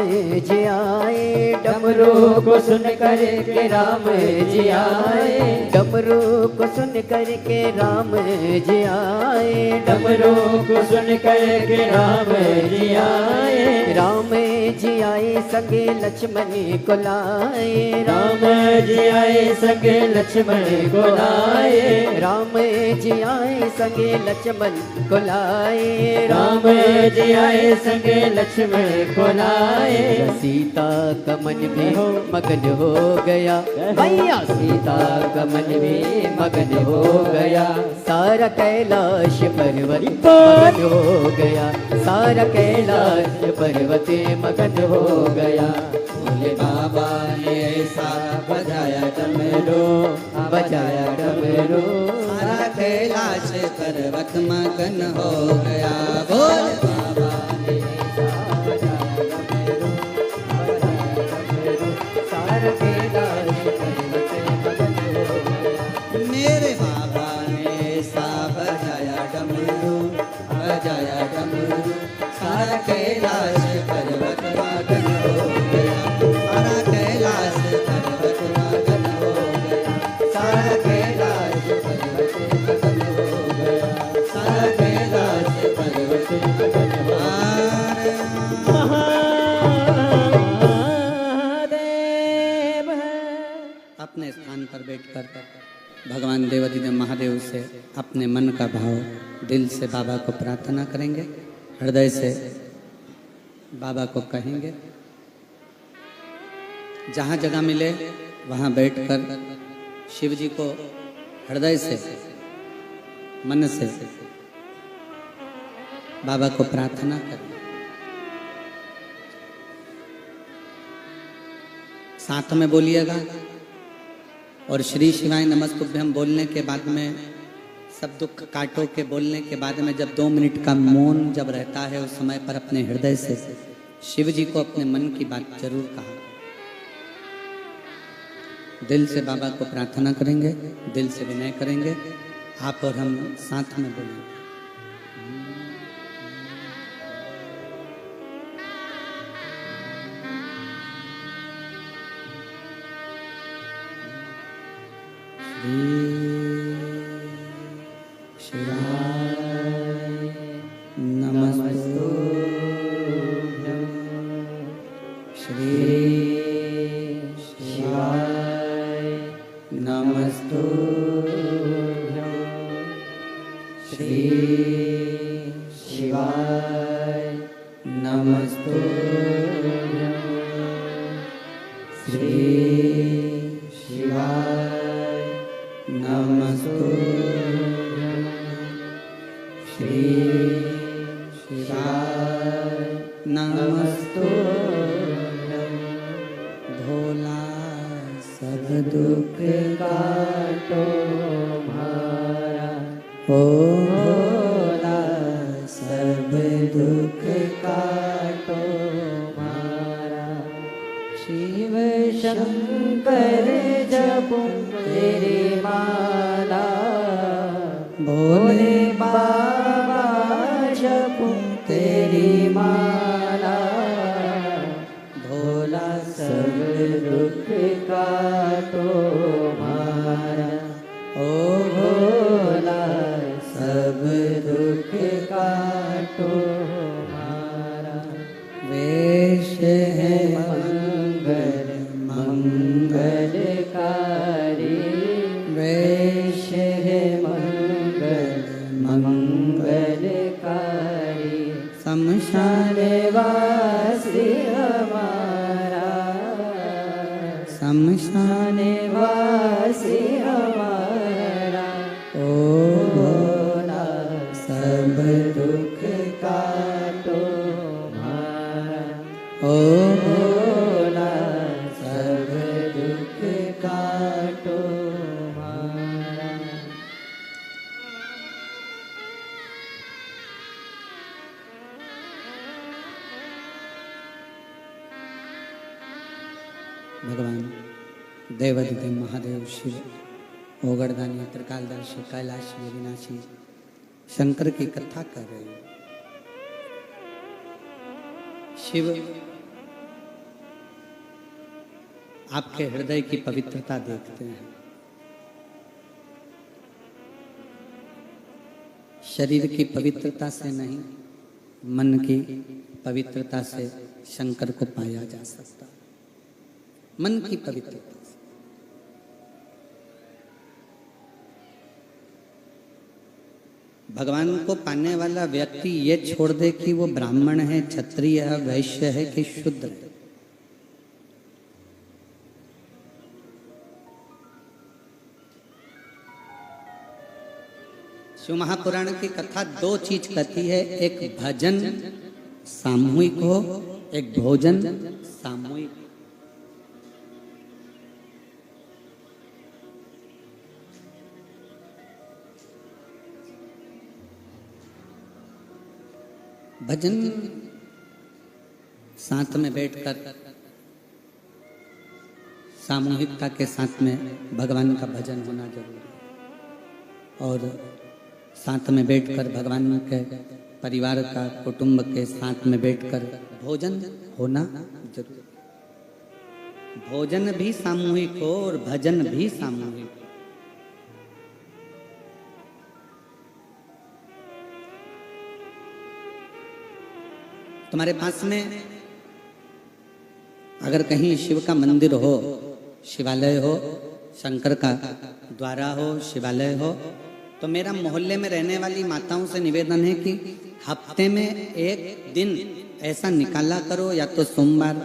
जी आए, डमरू को सुन कर के राम जी आए, डमरू को सुन कर के राम जी आए, डमरू को सुन कर के राम जी आए, राम जी आए संगे लक्ष्मण को लाए, राम जी आए संगे लक्ष्मण को लाए, राम जी आए संगे लक्ष्मण को लाए, राम जी आए संगे लक्ष्मण को लाए, सीता का मन भी मगन हो गया, भैया सीता का मन भी मगन हो गया, सारा कैलाश पर्वत मगन हो गया, सारा कैलाश पर्वत मगन हो गया। भोले बाबा ने ऐसा बजाया डमरू, बजाया डमरू, सारा कैलाश पर्वत मगन हो गया। भोले बाबा ने सारा कैलाश पर्वत मगन हो गया। मेरे बाबा ने ऐसा बजाया डमरू, बजाया डमरू, सारा कैलाश पर्वत मगन हो गया, सारा कैलाश पर्वत मगन हो गया, सारा कैलाश पर्वत मगन हो गया, सारा कैलाश पर्वत मगन हो महादेव। अपने स्थान पर बैठकर भगवान देवाधिदेव महादेव से अपने मन का भाव दिल से बाबा को प्रार्थना करेंगे, हृदय से बाबा को कहेंगे। जहाँ जगह मिले वहाँ बैठकर शिव जी को हृदय से मन से बाबा को प्रार्थना करें। साथ में बोलिएगा और श्री शिवाय नमस्तुभ्यम बोलने के बाद में सब दुख काटो के बोलने के बाद में जब 2 मिनट का मौन जब रहता है उस समय पर अपने हृदय से शिव जी को अपने मन की बात जरूर कहा। दिल से बाबा को प्रार्थना करेंगे, दिल से विनय करेंगे। आप और हम साथ में बोलेंगे। भगवान देवाधिदेव महादेव शिव ओगड़दानी त्रिकालदर्शी कैलाश विनाशी शंकर की कथा कर रहे हैं। शिव आपके हृदय की पवित्रता देखते हैं। शरीर की पवित्रता से नहीं, मन की पवित्रता से शंकर को पाया जा सकता है। मन की पवित्रता से। भगवान को पाने वाला व्यक्ति ये छोड़ दे कि वो ब्राह्मण है, क्षत्रिय है, वैश्य है कि शूद्र है। शिव महापुराण की कथा दो चीज कहती है, एक भजन सामूहिक हो, एक भोजन सामूहिक। भजन साथ में बैठकर सामूहिकता के साथ में भगवान का भजन होना जरूरी है, और साथ में बैठकर भगवान के परिवार का, कुटुंब के साथ में बैठकर भोजन होना जरूरी है। भोजन भी सामूहिक हो और भजन भी सामूहिक हो। तुम्हारे पास में अगर कहीं शिव का मंदिर हो, शिवालय हो, शंकर का द्वारा हो, शिवालय हो, तो मेरा मोहल्ले में रहने वाली माताओं से निवेदन है कि हफ्ते में एक दिन ऐसा निकाला करो, या तो सोमवार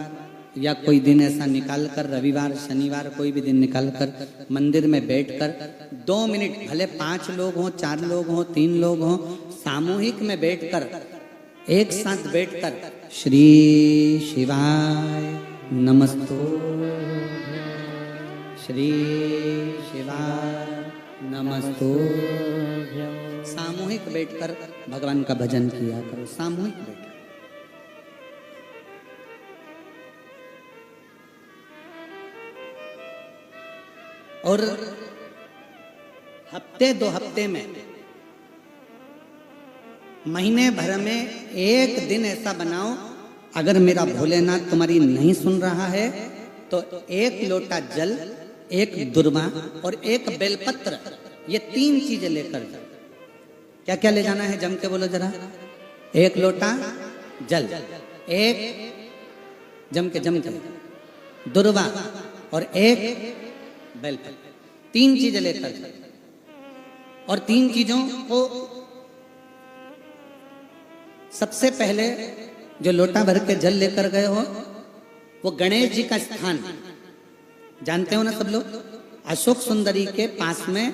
या कोई दिन ऐसा निकाल कर, रविवार, शनिवार, कोई भी दिन निकाल कर मंदिर में बैठकर 2 मिनट, भले 5 लोग हों, 4 लोग हों, 3 लोग हों, सामूहिक में बैठकर, एक साथ बैठकर श्री शिवाय नमस्तु, श्री शिवाय नमस्तु, सामूहिक बैठकर भगवान का भजन किया करो। सामूहिक बैठकर। और हफ्ते 2 हफ्ते में, महीने भर में एक दिन ऐसा बनाओ, अगर मेरा भोलेनाथ तुम्हारी नहीं सुन रहा है तो 1 लोटा जल, 1 दुर्वा और 1 बेलपत्र, ये 3 चीजें लेकर जाओ। क्या क्या ले जाना है, जम के बोलो जरा। 1 लोटा जल, 1 जम के दुर्वा और 1 बेलपत्र, 3 चीजें लेकर जाओ। और 3 चीजों को सबसे पहले जो लोटा भर के जल लेकर गए हो, वो गणेश जी का स्थान जानते हो ना सब लोग, अशोक सुंदरी के पास में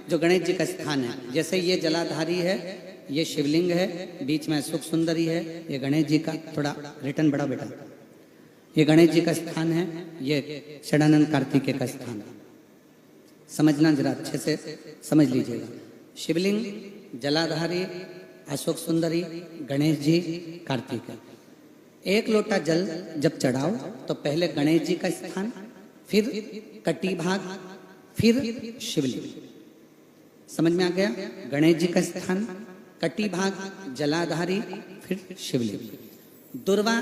जो गणेश जी का स्थान है। जैसे ये जलाधारी है, ये शिवलिंग है, बीच में अशोक सुंदरी है, ये गणेश जी का, थोड़ा रिटर्न बढ़ा बेटा, ये गणेश जी का स्थान है, ये षडानंद कार्तिकेय का स्थान है। समझना जरा अच्छे से समझ लीजिएगा। शिवलिंग, जलाधारी, अशोक सुंदरी, गणेश जी, कार्तिकेय। 1 लोटा जल जब चढ़ाओ तो पहले गणेश जी का स्थान, फिर कटी भाग, फिर शिवलिंग। समझ में आ गया? गणेश जी का स्थान, कटी भाग, जलाधारी, फिर शिवलिंग। दुर्वा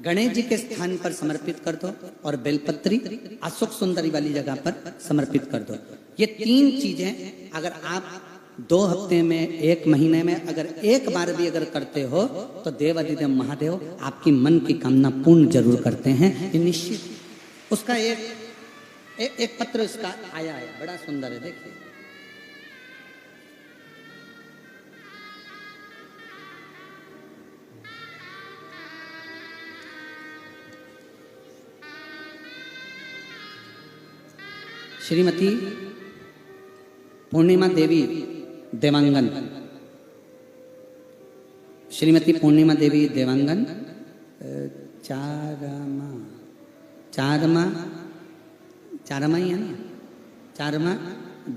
गणेश जी के स्थान पर समर्पित कर दो, और बेलपत्री अशोक सुंदरी वाली जगह पर समर्पित कर दो। ये 3 चीजें अगर आप 2 हफ्ते में, 1 महीने में अगर एक बार भी अगर करते हो तो देवाधिदेव महादेव आपकी मन की कामना पूर्ण जरूर करते हैं, ये निश्चित। उसका एक पत्र इसका आया है, बड़ा सुंदर है, देखिए। श्रीमती पूर्णिमा देवी देवांगन, श्रीमती पूर्णिमा देवी देवांगन, चारमा ही है ना, चारमा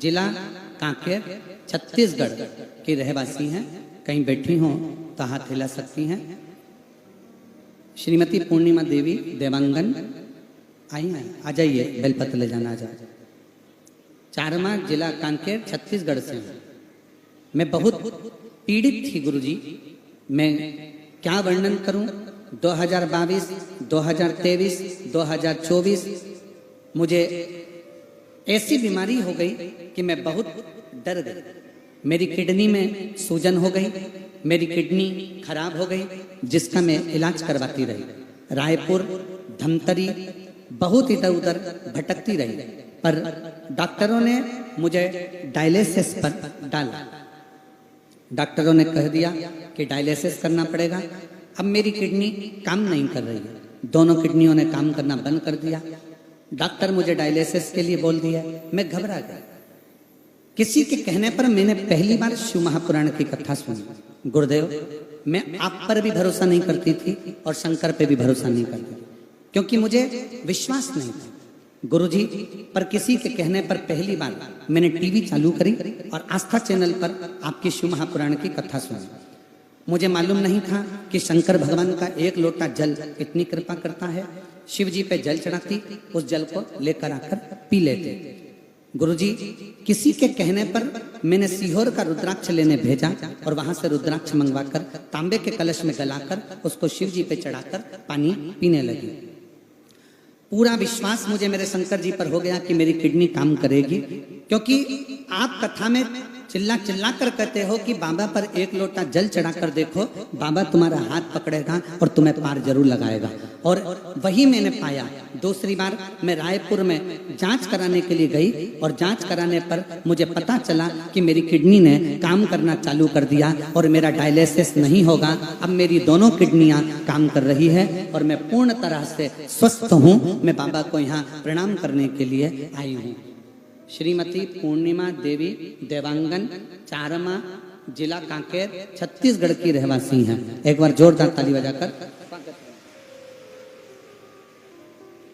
जिला कांकेर, छत्तीसगढ़ की रहवासी हैं। कहीं बैठी हो तो हाथ हिला सकती हैं। श्रीमती पूर्णिमा देवी देवांगन आई हैं, आ जाइए, बेलपत्र ले जाना, आ जाए। चारमा जिला कांकेर, छत्तीसगढ़ से हूँ। मैं बहुत पीड़ित थी गुरुजी, मैं क्या वर्णन करूं। 2022, 2023, 2024 मुझे ऐसी बीमारी हो गई कि मैं बहुत डर गई। मेरी किडनी में सूजन हो गई, मेरी किडनी खराब हो गई, जिसका मैं इलाज करवाती रही। रायपुर, धमतरी, बहुत इधर उधर भटकती रही, पर डॉक्टरों ने मुझे डायलिसिस पर डाला। डॉक्टरों ने कह दिया कि डायलिसिस करना पड़ेगा। अब मेरी किडनी काम नहीं कर रही है, दोनों किडनियों ने काम करना बंद कर दिया। डॉक्टर मुझे डायलिसिस के लिए बोल दिया। मैं घबरा गया। किसी के कहने पर मैंने पहली बार शिव महापुराण की कथा सुनी। गुरुदेव, मैं आप पर भी भरोसा नहीं करती थी और शंकर पे भी भरोसा नहीं करती थी, क्योंकि मुझे विश्वास नहीं था गुरुजी पर। किसी के कहने पर पहली बार मैंने टीवी चालू करी और आस्था चैनल पर आपकी शिव महापुराण की कथा सुनी। मुझे मालूम नहीं था कि शंकर भगवान का एक लोटा जल इतनी कृपा करता है। शिव जी पे जल चढ़ाती, उस जल को लेकर आकर पी लेते। गुरुजी, किसी के कहने पर मैंने सीहोर का रुद्राक्ष लेने भेजा और वहां से रुद्राक्ष मंगवाकर तांबे के कलश में गलाकर उसको शिव जी पे चढ़ाकर पानी पीने लगी। पूरा विश्वास मुझे मेरे शंकर जी पर हो गया कि मेरी किडनी काम करेगी, क्योंकि आप कथा में चिल्ला चिल्ला कर कहते हो कि बाबा पर एक लोटा जल चढ़ाकर देखो, बाबा तुम्हारा हाथ पकड़ेगा और तुम्हें पार जरूर लगाएगा। और वही मैंने पाया। दूसरी बार मैं रायपुर में जांच कराने के लिए गई और जांच कराने पर मुझे पता चला कि मेरी किडनी ने काम करना चालू कर दिया और मेरा डायलिसिस नहीं होगा। अब मेरी दोनों किडनियां काम कर रही है और मैं पूर्ण तरह से स्वस्थ हूँ। मैं बाबा को यहाँ प्रणाम करने के लिए आई हूँ। श्रीमती पूर्णिमा देवी देवांगन, चारमा, जिला कांकेर, छत्तीसगढ़ की रहवासी हैं। एक बार जोरदार ताली बजाकर।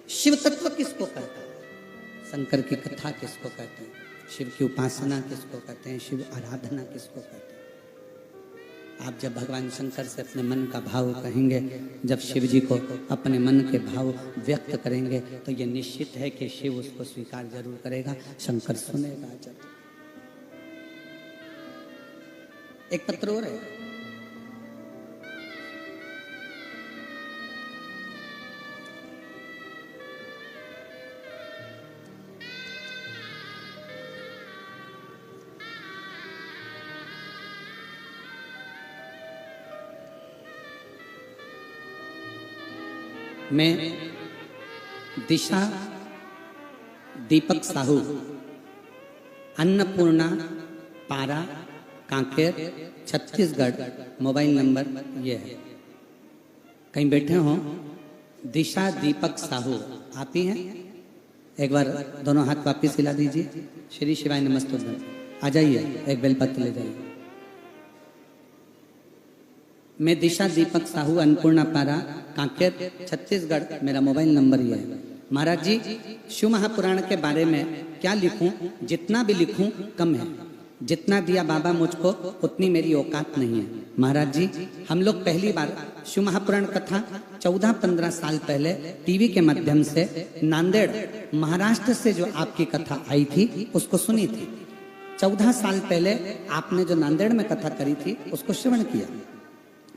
शिव तत्व किसको कहते हैं? शंकर की कथा किसको कहते हैं? शिव की उपासना किसको कहते हैं? शिव आराधना किसको कहते हैं? आप जब भगवान शंकर से अपने मन का भाव कहेंगे, जब शिव जी को अपने मन के भाव व्यक्त करेंगे, तो ये निश्चित है कि शिव उसको स्वीकार जरूर करेगा, शंकर सुनेगा जब। एक पत्र और है। मैं दिशा दीपक साहू, अन्नपूर्णा, पारा, कांकेर, छत्तीसगढ़। मोबाइल नंबर ये है। कहीं बैठे हो? दिशा दीपक साहू आप ही हैं? एक बार दोनों हाथ वापिस हिला दीजिए। श्री शिवाय नमस्तुभ्यं। आ जाइए, एक बेलपत्र ले जाइए। मैं दिशा दीपक साहू, अन्नपूर्णा, पारा, कांकेर, छत्तीसगढ़। मेरा मोबाइल नंबर यह है। महाराज जी, शिव महापुराण के बारे में क्या लिखूं? जितना भी लिखूं कम है। जितना दिया बाबा मुझको उतनी मेरी औकात नहीं है। महाराज जी, हम लोग पहली बार शिव महापुराण कथा 14-15 साल पहले टीवी के माध्यम से नांदेड़, महाराष्ट्र से जो आपकी कथा आई थी उसको सुनी थी। 14 साल पहले आपने जो नांदेड़ में कथा करी थी उसको श्रवण किया।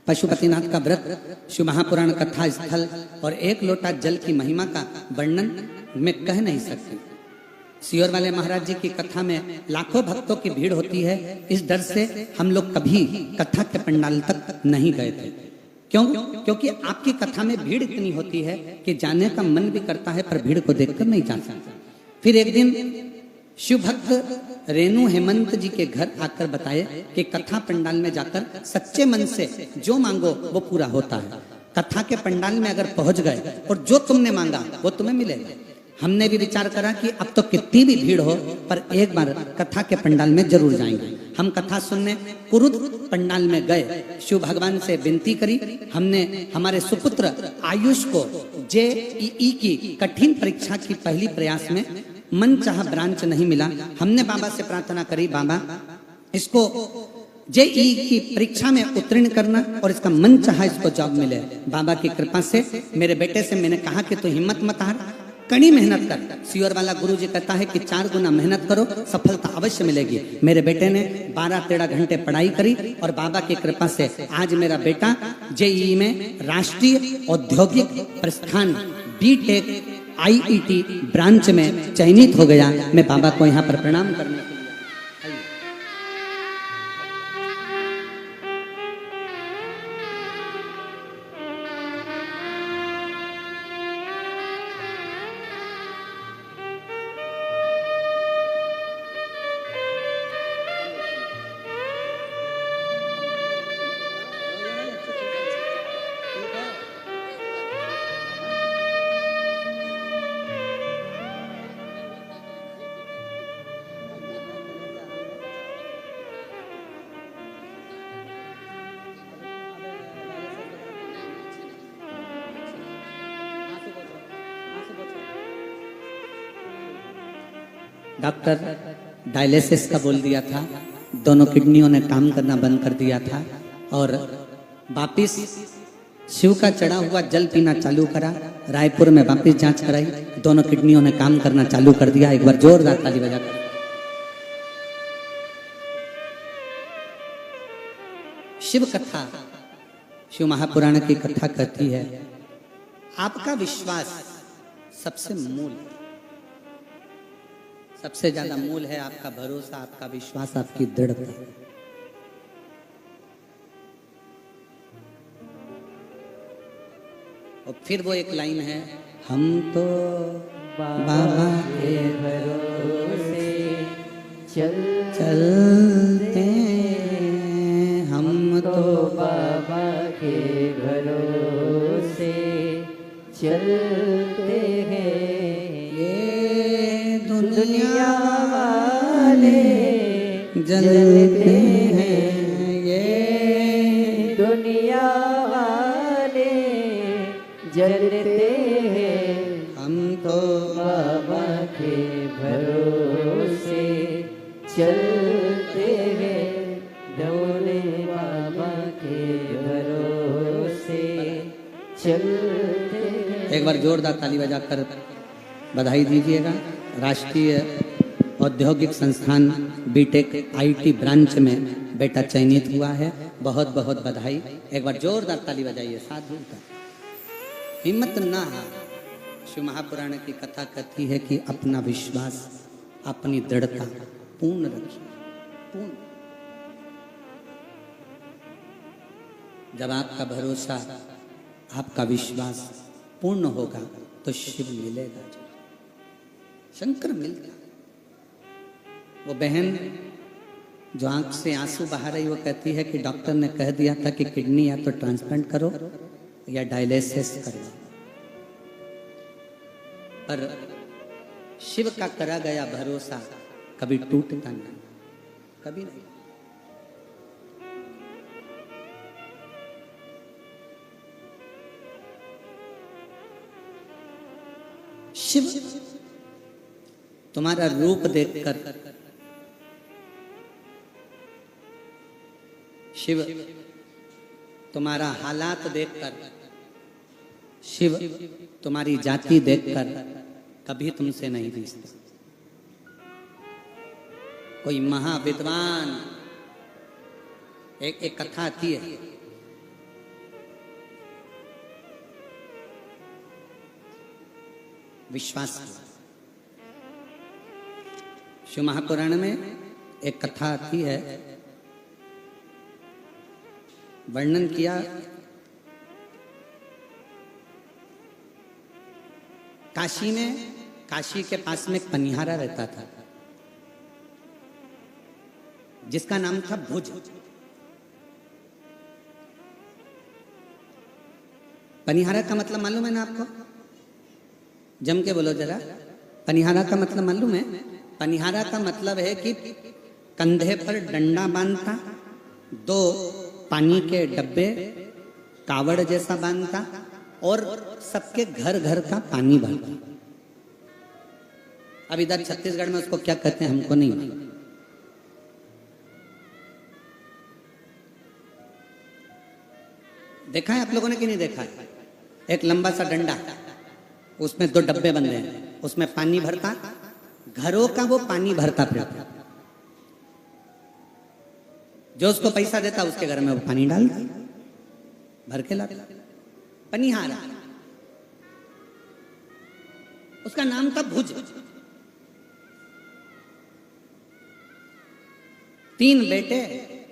पशुपतिनाथ का व्रत, शिव महापुराण कथा स्थल और एक लोटा जल की महिमा का वर्णन मैं कह नहीं सकती। सियोर वाले महाराज जी की कथा में लाखों भक्तों की भीड़ होती है। इस डर से हम लोग कभी कथा के पंडाल तक नहीं गए थे। क्यों? क्योंकि आपकी कथा में भीड़ इतनी होती है कि जाने का मन भी करता है, पर भीड़ को देखकर नहीं जा सकता। फिर एक दिन शिव भक्त रेणु हेमंत जी के घर आकर बताए कि कथा पंडाल में जाकर सच्चे मन से जो मांगो वो पूरा होता है। कथा के पंडाल में अगर पहुंच गए और जो तुमने मांगा वो तुम्हें मिलेगा। हमने भी विचार करा कि अब तो कितनी भी भीड़ हो, पर एक बार कथा के पंडाल में जरूर जाएंगे। हम कथा सुनने कुरुद पंडाल में गए, शिव भगवान से विनती करी। हमने हमारे सुपुत्र आयुष को JEE की कठिन परीक्षा की पहली प्रयास में मन चाहा ब्रांच नहीं मिला। हमने बाबा से प्रार्थना करी, बाबा इसको JEE की परीक्षा में उत्तीर्ण करना और इसका मन चाहा इसको जॉब मिले। बाबा की कृपा से मेरे बेटे से मैंने कहा कि तू हिम्मत मत हार, कड़ी मेहनत कर। सियोर वाला गुरु जी कहता है कि 4 गुना मेहनत करो, सफलता अवश्य मिलेगी। मेरे बेटे ने 12-13 घंटे पढ़ाई करी और बाबा की कृपा से आज मेरा बेटा जेईई में राष्ट्रीय औद्योगिक प्रस्थान बीटेक आईईटी ब्रांच में चयनित हो गया। मैं बाबा को यहाँ पर प्रणाम करने के लिए डॉक्टर डायलिसिस का बोल दिया था, दोनों किडनियों ने काम करना बंद कर दिया था और वापिस शिव का चढ़ा हुआ जल पीना चालू करा। रायपुर में वापिस जांच कराई, दोनों किडनियों ने काम करना चालू कर दिया। एक बार जोरदार ताली बजाकर शिव कथा, शिव महापुराण की कथा कहती है आपका विश्वास सबसे मूल, सबसे ज्यादा मूल है आपका भरोसा, आपका विश्वास, आपकी दृढ़ता। और फिर वो एक लाइन है, हम तो बाबा के भरोसे चलते हैं, हम तो बाबा के भरोसे चलते हैं। दुनिया वाले जलते हैं, ये दुनिया वाले जलते हैं, हम तो बाबा के भरोसे चलते हैं। डोले बाबा के भरोसे चलते हैं। एक बार जोरदार ताली बजाकर बधाई दीजिएगा। राष्ट्रीय औद्योगिक संस्थान बीटेक आईटी ब्रांच में बेटा चयनित हुआ है। बहुत बहुत बधाई। एक बार जोरदार ताली बजाइए साधु का। हिम्मत ना हार। शिव महापुराण की कथा कहती है कि अपना विश्वास, अपनी दृढ़ता पूर्ण रखिए, पूर्ण। जब आपका भरोसा, आपका विश्वास पूर्ण होगा तो शिव मिलेगा, शंकर मिलता। वो बहन जो आंख से आंसू बहा रही, वो कहती है कि डॉक्टर ने कह दिया था कि किडनी या तो ट्रांसप्लांट करो या डायलिसिस करो, पर शिव का करा गया भरोसा कभी टूटता नहीं, कभी नहीं। शिव तुम्हारा रूप देखकर, शिव तुम्हारा हालात देखकर, शिव तुम्हारी जाति देखकर कभी तुमसे नहीं रिश्ता। कोई महाविद्वान, एक कथा आती है, विश्वास। शिव महापुराण में एक कथा आती है, वर्णन किया काशी में, काशी के पास में एक पनिहारा रहता था जिसका नाम था भुज। पनिहारा का मतलब मालूम है ना आपको? जम के बोलो जरा, पनिहारा का मतलब मालूम है? पनिहारा का मतलब है कि कंधे पर डंडा बांधता, 2 पानी के डब्बे कावड़ जैसा बांधता और सबके घर घर का पानी भरता। अब इधर छत्तीसगढ़ में उसको क्या कहते हैं हमको नहीं मालूम। देखा है आप लोगों ने कि नहीं देखा है? एक लंबा सा डंडा, उसमें 2 डब्बे बंधे हैं, उसमें पानी भरता, घरों का वो पानी भरता फिरता। जो उसको पैसा देता उसके घर में वो पानी डालता, भर के लाता, पनिहारा। उसका नाम था भुज। 3 बेटे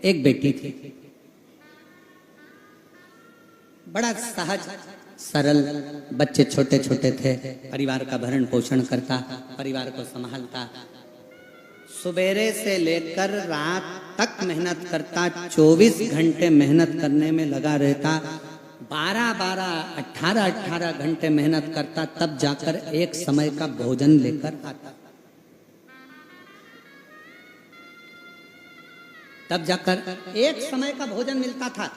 1 बेटी थी। बड़ा सहज सरल, बच्चे छोटे छोटे थे, परिवार का भरण पोषण करता, परिवार को संभालता, सुबेरे से लेकर रात तक मेहनत करता, 24 घंटे मेहनत करने में लगा रहता, 12-12, 18-18 घंटे मेहनत करता, तब जाकर एक समय का भोजन लेकर आता। तब जाकर एक समय का भोजन मिलता था।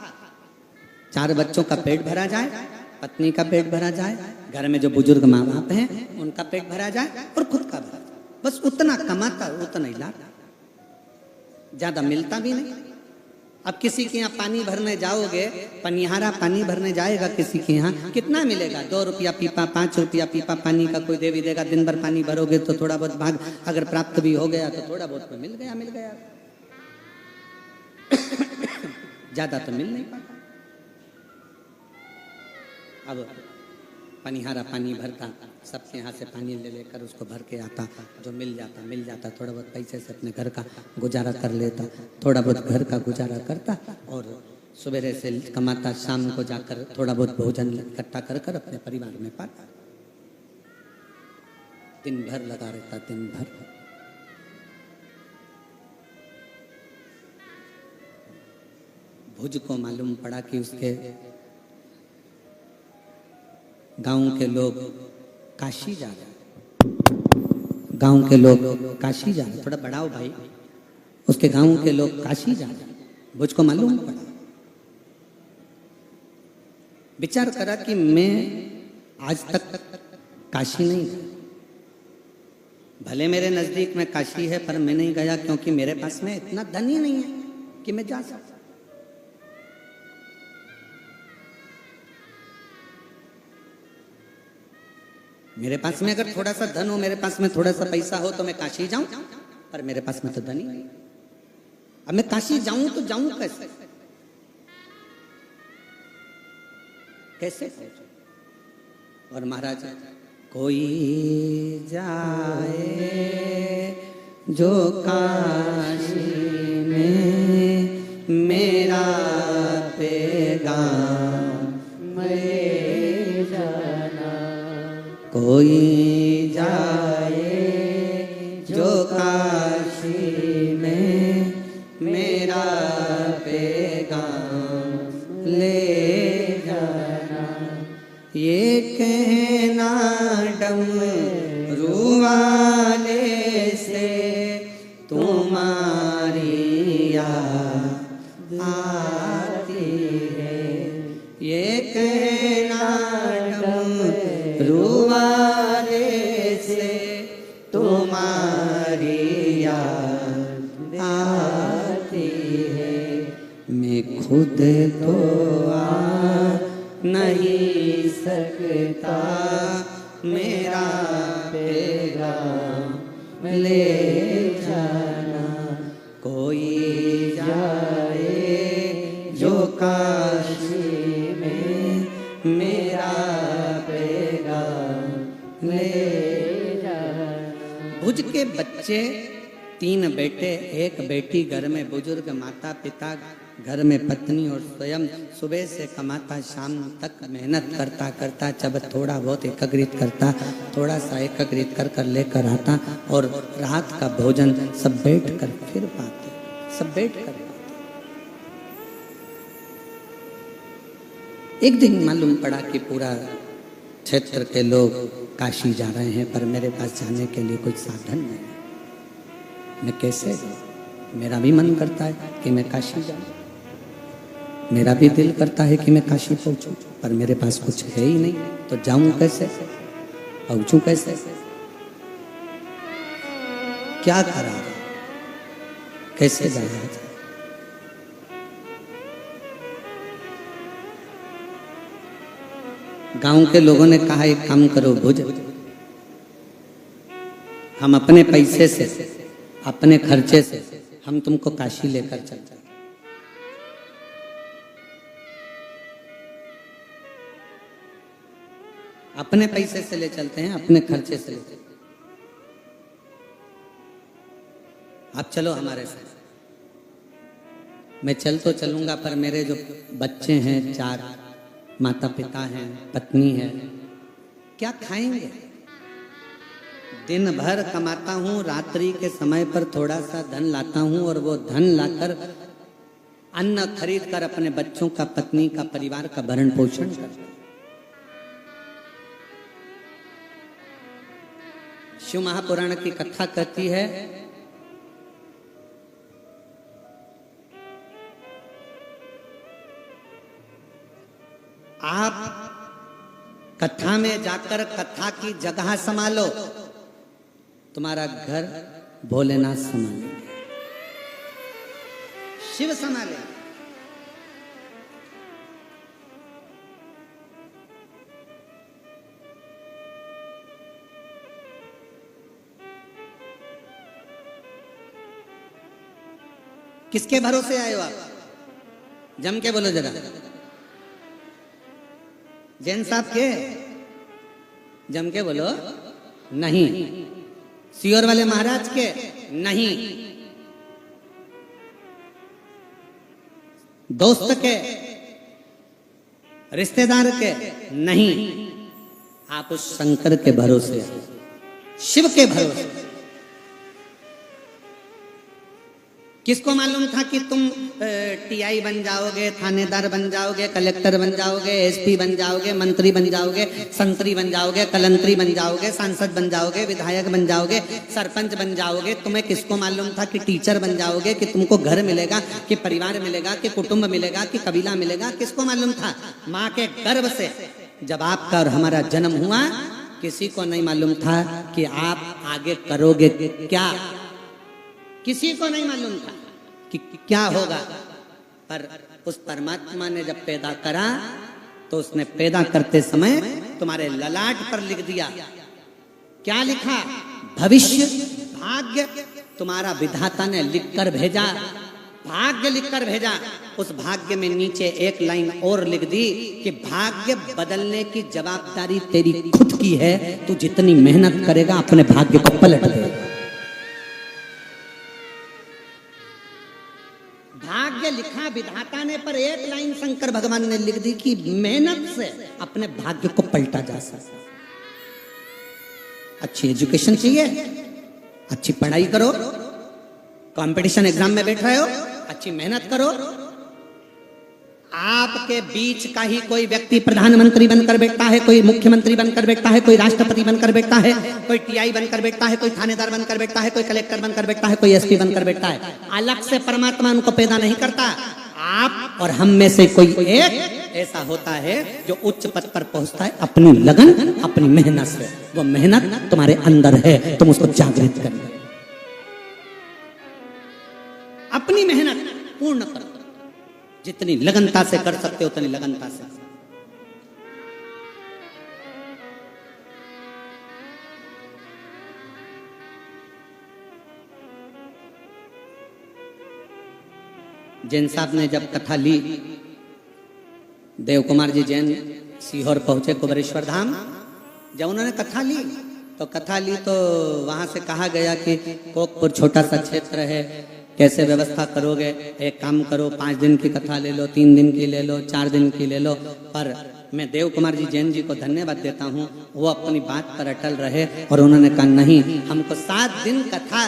4 बच्चों का पेट भरा जाए, पत्नी का पेट भरा जाए, घर में जो बुजुर्ग माँ बाप हैं उनका पेट भरा जाए और खुद का भरा जाए। बस उतना कमाता, उतना ही लाता, ज्यादा मिलता भी नहीं। अब किसी के यहाँ पानी भरने जाओगे, पनिहारा पानी भरने जाएगा किसी के यहाँ, कितना मिलेगा? 2 रुपया पीपा, 5 रुपया पीपा पानी का कोई दे भी देगा। दिन भर पानी भरोगे तो थोड़ा बहुत भाग अगर प्राप्त भी हो गया तो थोड़ा बहुत तो मिल गया ज्यादा तो मिल नहीं पाता। अब पनिहारा पानी भरता, सबके यहाँ से पानी ले लेकर उसको भर के आता, जो मिल जाता थोड़ा बहुत पैसे से अपने घर का गुजारा कर लेता, थोड़ा बहुत घर का गुजारा करता और सवेरे से कमाता, शाम को जाकर थोड़ा बहुत भोजन इकट्ठा कर कर अपने परिवार में पाता। दिन भर लगा रहता, दिन भर। भुज को मालूम पड़ा कि उसके गांव के लोग काशी जा रहे, गांव के लोग काशी जा रहे, थोड़ा बढ़ाओ भाई, उसके गांव के लोग काशी जा रहे। भुज को मालूम पड़ा, विचार करा कि मैं आज तक काशी नहीं गया, भले मेरे नजदीक में काशी है पर मैं नहीं गया क्योंकि मेरे पास में इतना धन ही नहीं है कि मैं जा सकता। मेरे पास में अगर थोड़ा सा धन हो, मेरे पास में थोड़ा सा पैसा हो तो मैं काशी जाऊं, पर मेरे पास में तो धन ही नहीं। अब मैं काशी जाऊं तो जाऊं कैसे? कैसे? और महाराज, कोई जाए जो काशी में मेरा पैगाम ले जाना, कोई जाए जो काशी में मेरा पैगाम ले जाना, ये कहना डमरू वाले से तुम्हारी याद आती है, ये कहना डमरू वाले से तुम्हारी याद आती है, मैं खुद तो आ नहीं सकता, मेरा पैगाम ले जाना, कोई जाए जो काशी में मेरा पैगाम ले जाना। भुज के बच्चे 3 बेटे 1 बेटी, घर में बुजुर्ग माता पिता, घर में पत्नी और स्वयं सुबह से कमाता, शाम तक मेहनत करता करता जब थोड़ा बहुत एकत्रित करता, थोड़ा सा एकत्रित कर कर लेकर आता और रात का भोजन सब बैठ कर फिर पाते, सब बैठ कर पाते। एक दिन मालूम पड़ा कि पूरा क्षेत्र के लोग काशी जा रहे हैं पर मेरे पास जाने के लिए कोई साधन नहीं, मैं कैसे जाऊं? मेरा भी मन करता है कि मैं काशी जाऊं, मेरा भी दिल करता है कि मैं काशी पहुंचूं, पर मेरे पास कुछ है ही नहीं, तो जाऊं कैसे, पहुंचूं कैसे, क्या करा, कैसे जाया जाए? गांव के लोगों ने कहा एक काम करो भुज, हम अपने पैसे से, अपने खर्चे से हम तुमको काशी लेकर चलते हैं। अपने पैसे से ले चलते हैं, अपने खर्चे से ले चलते हैं। आप चलो हमारे साथ। मैं चल तो चलूंगा, पर मेरे जो बच्चे हैं, 4 माता पिता हैं, पत्नी है, क्या खाएंगे? दिन भर कमाता हूं, रात्रि के समय पर थोड़ा सा धन लाता हूं, और वो धन लाकर अन्न खरीद कर अपने बच्चों का, पत्नी का, परिवार का भरण पोषण करता हूं। शिव महापुराण की कथा कहती है, आप कथा में जाकर कथा की जगह संभालो, तुम्हारा घर भोलेनाथ संभालेंगे, शिव संभालेंगे। किसके भरोसे आए हो आप? जम के बोलो जरा। जैन साहब के? जम के बोलो। नहीं। सियोर वाले महाराज के? नहीं। दोस्त के, रिश्तेदार के? नहीं। आप उस शंकर के भरोसे, शिव के भरोसे। किसको मालूम था कि तुम टीआई बन जाओगे, थानेदार बन जाओगे, कलेक्टर बन जाओगे, एसपी बन जाओगे, मंत्री बन जाओगे, संतरी बन जाओगे, कलंतरी बन जाओगे, सांसद बन जाओगे, विधायक बन जाओगे, सरपंच बन जाओगे? तुम्हें किसको मालूम था कि टीचर बन जाओगे, कि तुमको घर मिलेगा, कि परिवार मिलेगा, कि कुटुंब मिलेगा, कि कबीला मिलेगा? किसको मालूम था? माँ के गर्भ से जब आपका और हमारा जन्म हुआ, किसी को नहीं मालूम था कि आप आगे करोगे क्या। किसी को नहीं मालूम था कि क्या होगा, पर उस परमात्मा ने जब पैदा करा तो उसने पैदा करते समय तुम्हारे ललाट पर लिख दिया। क्या लिखा? भविष्य, भाग्य। तुम्हारा विधाता ने लिखकर भेजा, भाग्य लिखकर भेजा। उस भाग्य में नीचे एक लाइन और लिख दी कि भाग्य बदलने की जवाबदारी तेरी खुद की है, तू जितनी मेहनत करेगा अपने भाग्य को पलट देगा। भाग्य लिखा विधाता ने, पर एक लाइन शंकर भगवान ने लिख दी कि मेहनत से अपने भाग्य को पलटा जा सकता। अच्छी एजुकेशन चाहिए, अच्छी पढ़ाई करो, कंपटीशन एग्जाम में बैठ रहे हो, अच्छी मेहनत करो। आपके बीच का ही कोई व्यक्ति प्रधानमंत्री बनकर बैठता है, कोई मुख्यमंत्री बनकर बैठता है, कोई राष्ट्रपति बनकर बैठता है, कोई टीआई बनकर बैठता है, कोई थानेदार बनकर बैठता है, कोई कलेक्टर बनकर बैठता है, कोई एसपी बनकर बैठता है। अलग से परमात्मा उनको पैदा नहीं करता। आप और हम में से कोई एक ऐसा होता है जो उच्च पद पर पहुंचता है अपनी लगन, अपनी मेहनत से। वो मेहनत तुम्हारे अंदर है, तुम उसको जागृत करना, अपनी मेहनत पूर्ण करो। जितनी लगनता से कर सकते हो उतनी लगनता से। जैन साहब ने जब कथा ली, देव कुमार जी जैन सीहोर पहुंचे, कुबरेश्वर धाम। जब उन्होंने कथा ली तो वहां से कहा गया कि कोकपुर छोटा सा क्षेत्र है, कैसे व्यवस्था करोगे? एक काम करो, 5 दिन की कथा ले लो, 3 दिन की ले लो, 4 दिन की ले लो। पर मैं देव कुमार जी जैन जी को धन्यवाद देता हूँ, वो अपनी बात पर अटल रहे और उन्होंने कहा नहीं, हमको 7 दिन कथा।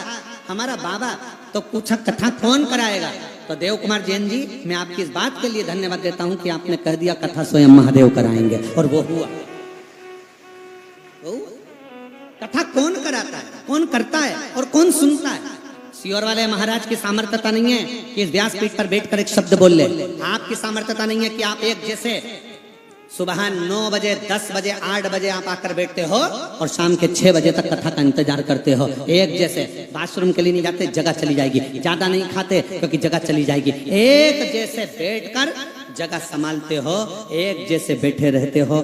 हमारा बाबा तो पूछा कथा कौन कराएगा? तो देव कुमार जैन जी, मैं आपकी इस बात के लिए धन्यवाद देता हूँ कि आपने कह दिया कथा स्वयं महादेव कराएंगे, और वो हुआ। कथा कौन कराता है, कौन करता है और कौन सुनता है? सियोर वाले महाराज की सामर्थ्यता नहीं है कि इस व्यासपीठ पर बैठकर एक शब्द बोल ले। आपकी सामर्थ्यता नहीं है कि आप एक जैसे सुबह 9 बजे, 10 बजे, 8 बजे आप आकर बैठते हो और शाम के 6 बजे तक कथा का इंतजार करते हो। एक जैसे बाथरूम के लिए नहीं जाते, जगह चली जाएगी। ज्यादा नहीं खाते क्योंकि जगह चली जाएगी। एक जैसे बैठकर जगह संभालते हो, एक जैसे बैठे रहते हो।